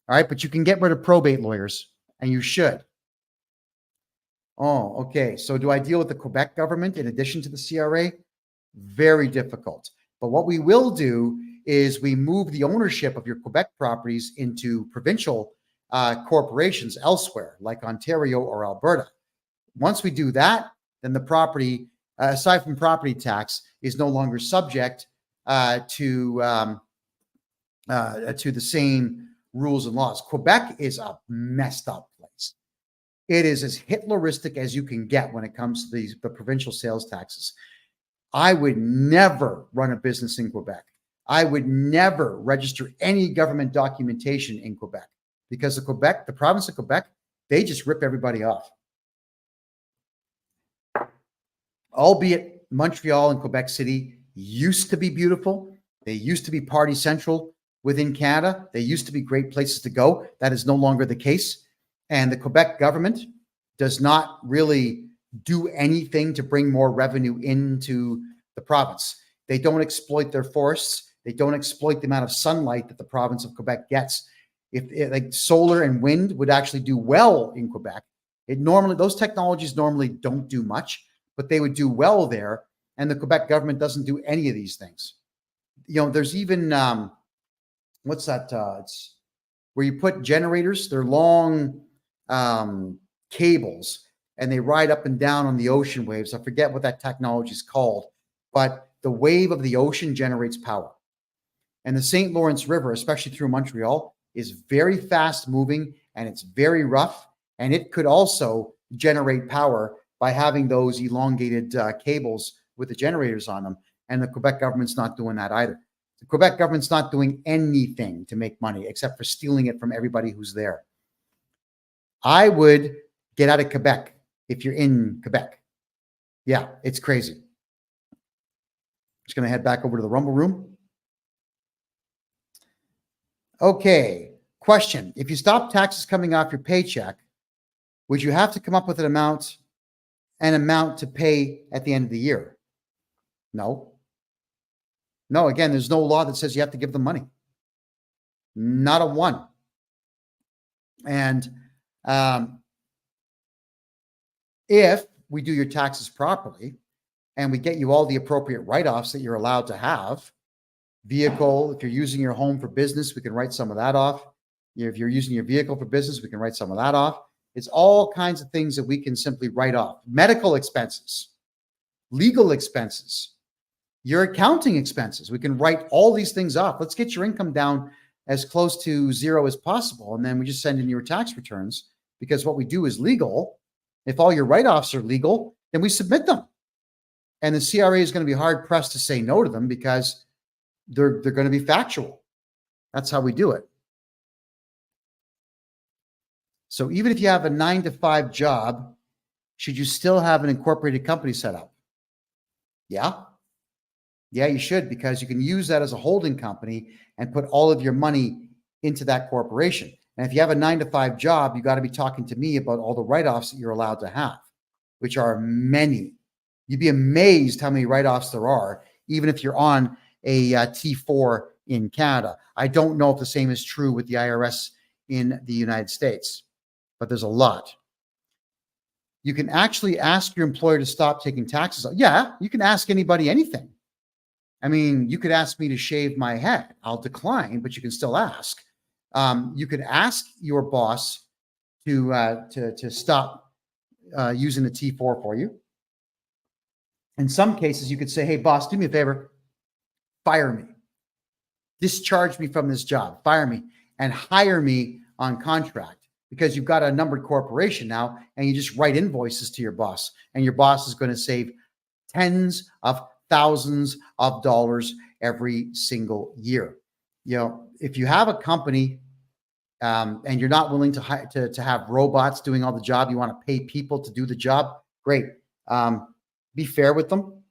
A: right. But you can get rid of probate lawyers, and you should. Oh, okay. So do I deal with the Quebec government in addition to the CRA? Very difficult. But what we will do is we move the ownership of your Quebec properties into provincial corporations elsewhere, like Ontario or Alberta. Once we do that, then the property, aside from property tax, is no longer subject to the same rules and laws. Quebec is a messed up place. It is as Hitleristic as you can get when it comes to the provincial sales taxes. I would never run a business in Quebec. I would never register any government documentation in Quebec because the province of Quebec, they just rip everybody off. Albeit Montreal and Quebec City used to be beautiful. They used to be party central within Canada. They used to be great places to go. That is no longer the case. And the Quebec government does not really do anything to bring more revenue into the province. They don't exploit their forests. They don't exploit the amount of sunlight that the province of Quebec gets. If like solar and wind would actually do well in Quebec, those technologies normally don't do much, but they would do well there. And the Quebec government doesn't do any of these things. You know, there's even what's that? It's where you put generators. They're long cables, and they ride up and down on the ocean waves. I forget what that technology is called, but the wave of the ocean generates power. And the St. Lawrence River, especially through Montreal, is very fast moving, and it's very rough. And it could also generate power by having those elongated cables with the generators on them. And the Quebec government's not doing that either. The Quebec government's not doing anything to make money except for stealing it from everybody who's there. I would get out of Quebec if you're in Quebec. Yeah, it's crazy. Just going to head back over to the Rumble Room. Okay, question. If you stop taxes coming off your paycheck, would you have to come up with an amount to pay at the end of the year? No. No, again, there's no law that says you have to give them money. Not a one. And if we do your taxes properly and we get you all the appropriate write-offs that you're allowed to have, vehicle, if you're using your home for business, we can write some of that off. If you're using your vehicle for business, we can write some of that off. It's all kinds of things that we can simply write off. Medical expenses, legal expenses, your accounting expenses. We can write all these things off. Let's get your income down as close to zero as possible. And then we just send in your tax returns, because what we do is legal. If all your write-offs are legal, then we submit them. And the CRA is going to be hard pressed to say no to them because they're going to be factual. That's how we do it. So even if you have a 9-to-5 job, should you still have an incorporated company set up? Yeah. Yeah, you should, because you can use that as a holding company and put all of your money into that corporation. And if you have a 9-to-5 job, you got to be talking to me about all the write-offs that you're allowed to have, which are many. You'd be amazed how many write-offs there are, even if you're on a T4 in Canada. I don't know if the same is true with the IRS in the United States, but there's a lot. You can actually ask your employer to stop taking taxes. Yeah, you can ask anybody anything. I mean, you could ask me to shave my head. I'll decline, but you can still ask. You could ask your boss to stop using the T4 for you. In some cases, you could say, hey, boss, do me a favor. Fire me. Discharge me from this job. Fire me and hire me on contract, because you've got a numbered corporation now and you just write invoices to your boss, and your boss is going to save tens of thousands of dollars every single year. You know, if you have a company and you're not willing to have robots doing all the job, you want to pay people to do the job, great. Be fair with them.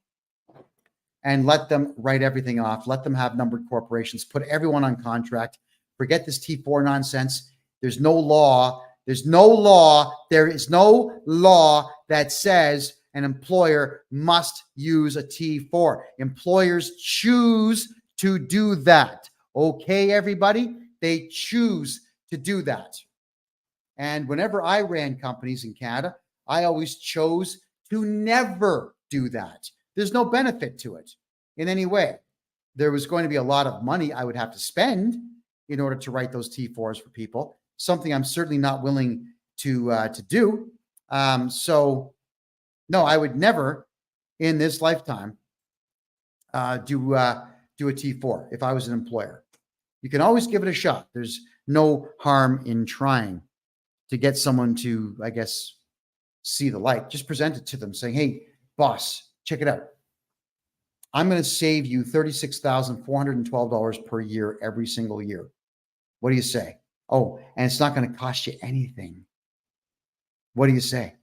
A: and let them write everything off. Let them have numbered corporations, put everyone on contract. Forget this T4 nonsense. There's no law. There's no law. There is no law that says an employer must use a T4. Employers choose to do that. Okay, everybody? They choose to do that. And whenever I ran companies in Canada, I always chose to never do that. There's no benefit to it in any way. There was going to be a lot of money I would have to spend in order to write those T4s for people, something I'm certainly not willing to do. So no, I would never in this lifetime do a T4 if I was an employer. You can always give it a shot. There's no harm in trying to get someone to, I guess, see the light. Just present it to them saying, hey, boss, check it out. I'm going to save you $36,412 per year every single year. What do you say? Oh, and it's not going to cost you anything. What do you say?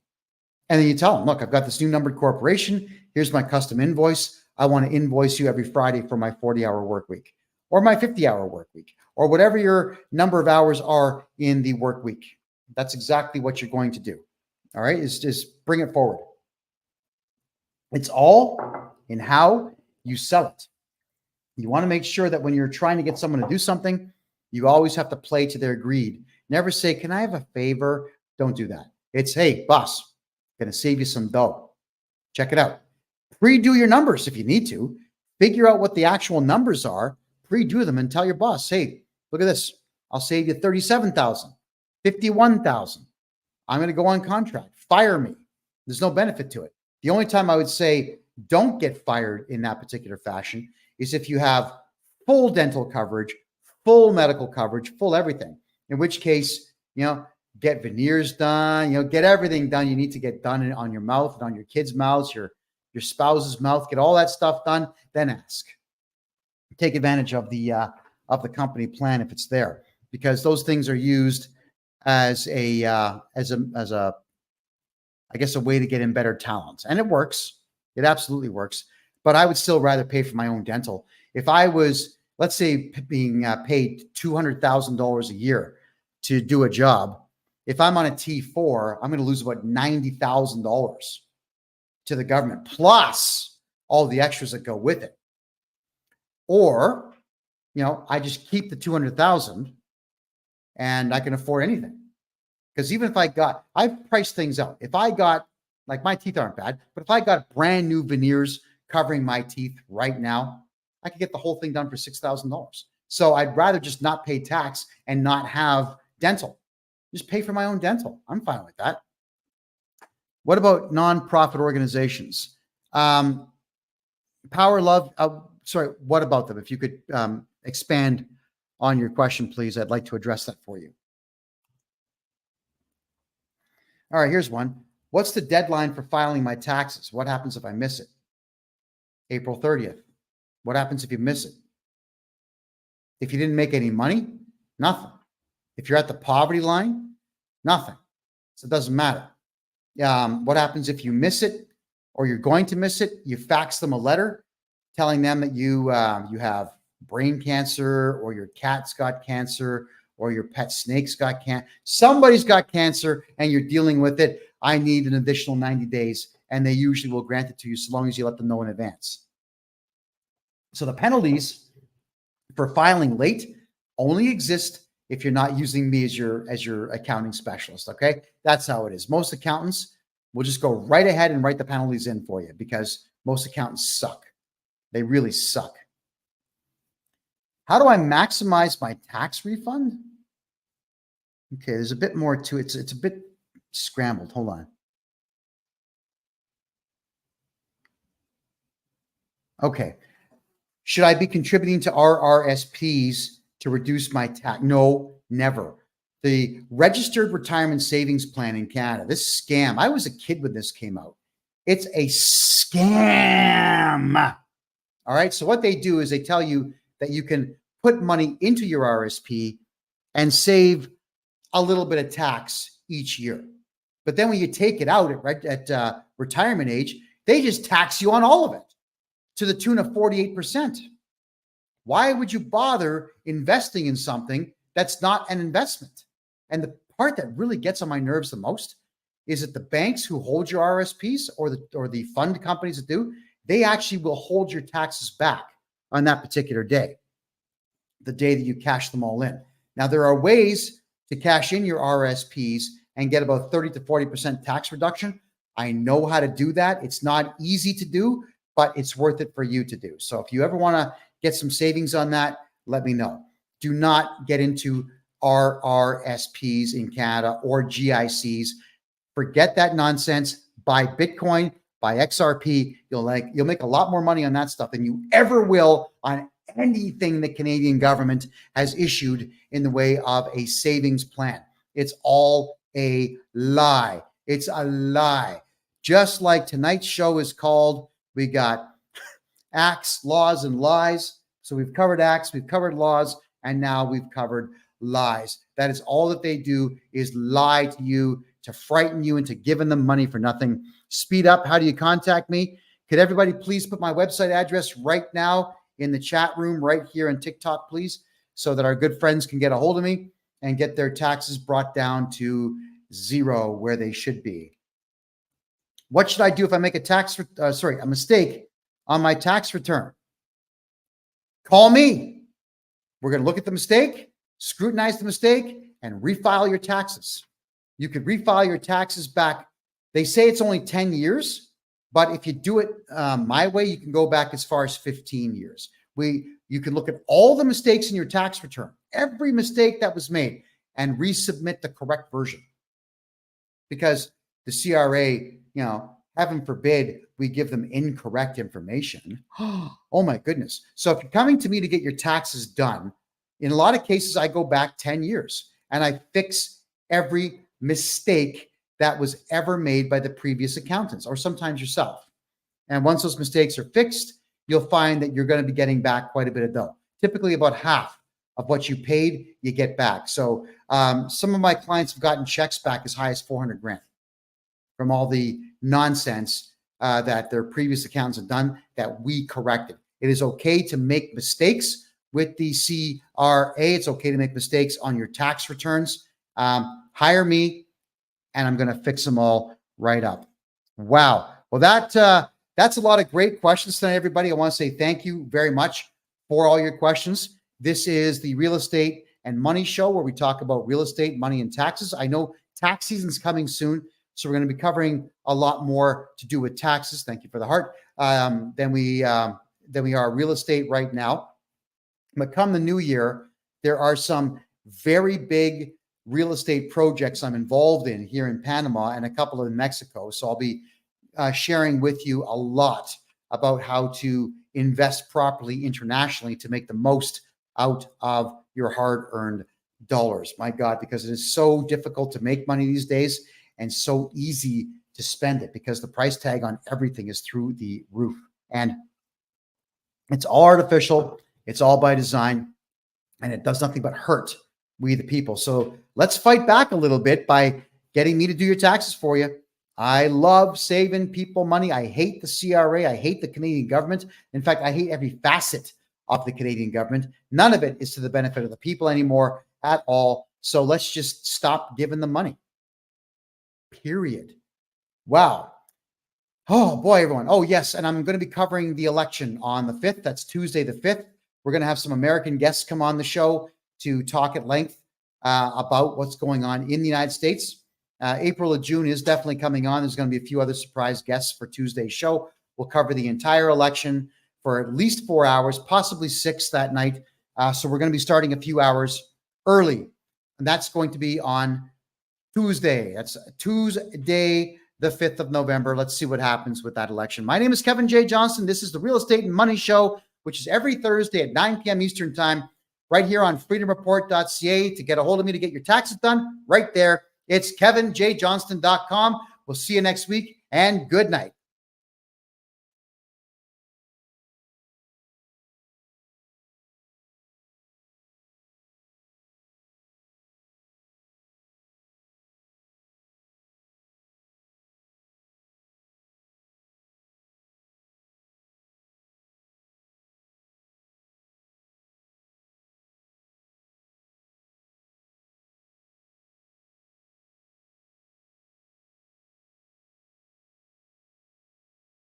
A: And then you tell them, look, I've got this new numbered corporation. Here's my custom invoice. I want to invoice you every Friday for my 40-hour work week or my 50-hour work week or whatever your number of hours are in the work week. That's exactly what you're going to do. All right, is just bring it forward. It's all in how you sell it. You want to make sure that when you're trying to get someone to do something, you always have to play to their greed. Never say, can I have a favor? Don't do that. It's, hey, boss, going to save you some dough. Check it out. Pre-do your numbers if you need to. Figure out what the actual numbers are. Pre-do them and tell your boss, hey, look at this. I'll save you $37,000, $51,000. I'm going to go on contract. Fire me. There's no benefit to it. The only time I would say don't get fired in that particular fashion is if you have full dental coverage, full medical coverage, full everything. In which case, get veneers done, get everything done you need to get done on your mouth and on your kids' mouths, your spouse's mouth, get all that stuff done, then ask. Take advantage of the company plan if it's there, because those things are used as a way to get in better talent. And it works. It absolutely works. But I would still rather pay for my own dental. If I was, let's say, being paid $200,000 a year to do a job, if I'm on a T4, I'm going to lose about $90,000 to the government, plus all the extras that go with it. Or, I just keep the $200,000 and I can afford anything. Because even if I've priced things out. If I got, like, my teeth aren't bad, but if I got brand new veneers covering my teeth right now, I could get the whole thing done for $6,000. So I'd rather just not pay tax and not have dental. Just pay for my own dental. I'm fine with that. What about nonprofit organizations? Power Love. What about them? If you could expand on your question, please. I'd like to address that for you. All right, here's one. What's the deadline for filing my taxes? What happens if I miss it? April 30th. What happens if you miss it? If you didn't make any money, nothing. If you're at the poverty line, nothing. So it doesn't matter. What happens if you miss it or you're going to miss it? You fax them a letter telling them that you have brain cancer, or your cat's got cancer, or your pet snake's got cancer. Somebody's got cancer and you're dealing with it. I need an additional 90 days. And they usually will grant it to you so long as you let them know in advance. So the penalties for filing late only exist if you're not using me as your accounting specialist. Okay. That's how it is. Most accountants will just go right ahead and write the penalties in for you, because most accountants suck. They really suck. How do I maximize my tax refund? Okay, there's a bit more to it. It's a bit scrambled. Hold on. Okay. Should I be contributing to RRSPs to reduce my tax? No, never. The Registered Retirement Savings Plan in Canada, this scam. I was a kid when this came out. It's a scam. All right. So what they do is they tell you that you can put money into your RSP and save a little bit of tax each year. But then when you take it out at retirement age, they just tax you on all of it. to the tune of 48%. Why would you bother investing in something that's not an investment? And the part that really gets on my nerves the most is that the banks who hold your RSPs or the fund companies that do, they actually will hold your taxes back on that particular day, the day that you cash them all in. Now, there are ways to cash in your RSPs and get about 30 to 40% tax reduction. I know how to do that. It's not easy to do, but it's worth it for you to do. So if you ever want to get some savings on that, let me know. Do not get into RRSPs in Canada or GICs. Forget that nonsense. Buy Bitcoin, buy XRP. You'll make a lot more money on that stuff than you ever will on anything the Canadian government has issued in the way of a savings plan. It's all a lie. It's a lie. Just like tonight's show is called, we got acts, laws, and lies. So we've covered acts, we've covered laws, and now we've covered lies. That is all that they do, is lie to you, to frighten you into giving them money for nothing. Speed up. How do you contact me? Could everybody please put my website address right now in the chat room right here on TikTok, please, so that our good friends can get a hold of me and get their taxes brought down to zero where they should be. What should I do if I make a mistake on my tax return? Call me. We're going to look at the mistake, scrutinize the mistake, and refile your taxes. You could refile your taxes back. They say it's only 10 years, but if you do it my way, you can go back as far as 15 years. You can look at all the mistakes in your tax return, every mistake that was made, and resubmit the correct version. Because the CRA, heaven forbid we give them incorrect information. Oh my goodness. So if you're coming to me to get your taxes done, in a lot of cases, I go back 10 years and I fix every mistake that was ever made by the previous accountants, or sometimes yourself. And once those mistakes are fixed, you'll find that you're going to be getting back quite a bit of dough. Typically about half of what you paid, you get back. So some of my clients have gotten checks back as high as 400 grand from all the nonsense that their previous accountants have done that we corrected. It is okay to make mistakes with the CRA. It's okay to make mistakes on your tax returns. Hire me, and I'm going to fix them all right up. Wow. Well, that's a lot of great questions tonight, everybody. I want to say thank you very much for all your questions. This is the Real Estate and Money Show, where we talk about real estate, money, and taxes. I know tax season's coming soon, so we're going to be covering a lot more to do with taxes. Thank you for the heart. Than we are real estate right now. But come the new year, there are some very big real estate projects I'm involved in here in Panama and a couple in Mexico. So I'll be sharing with you a lot about how to invest properly internationally to make the most out of your hard-earned dollars. My God, because it is so difficult to make money these days and so easy to spend it because the price tag on everything is through the roof. And it's all artificial. It's all by design, and it does nothing but hurt we the people. So let's fight back a little bit by getting me to do your taxes for you. I love saving people money. I hate the CRA. I hate the Canadian government. In fact, I hate every facet of the Canadian government. None of it is to the benefit of the people anymore at all. So let's just stop giving them money. Period. Wow. Oh boy, everyone. Oh yes. And I'm going to be covering the election on the 5th. That's Tuesday the 5th. We're going to have some American guests come on the show to talk at length about what's going on in the United States. April or June is definitely coming on. There's going to be a few other surprise guests for Tuesday's show. We'll cover the entire election for at least 4 hours, possibly 6 that night. So we're going to be starting a few hours early. And that's going to be on Tuesday. That's Tuesday, the 5th of November. Let's see what happens with that election. My name is Kevin J Johnston. This is the Real Estate and Money Show, which is every Thursday at 9 p.m. Eastern Time, right here on freedomreport.ca. To get a hold of me to get your taxes done, right there. It's kevinjjohnston.com. We'll see you next week, and good night.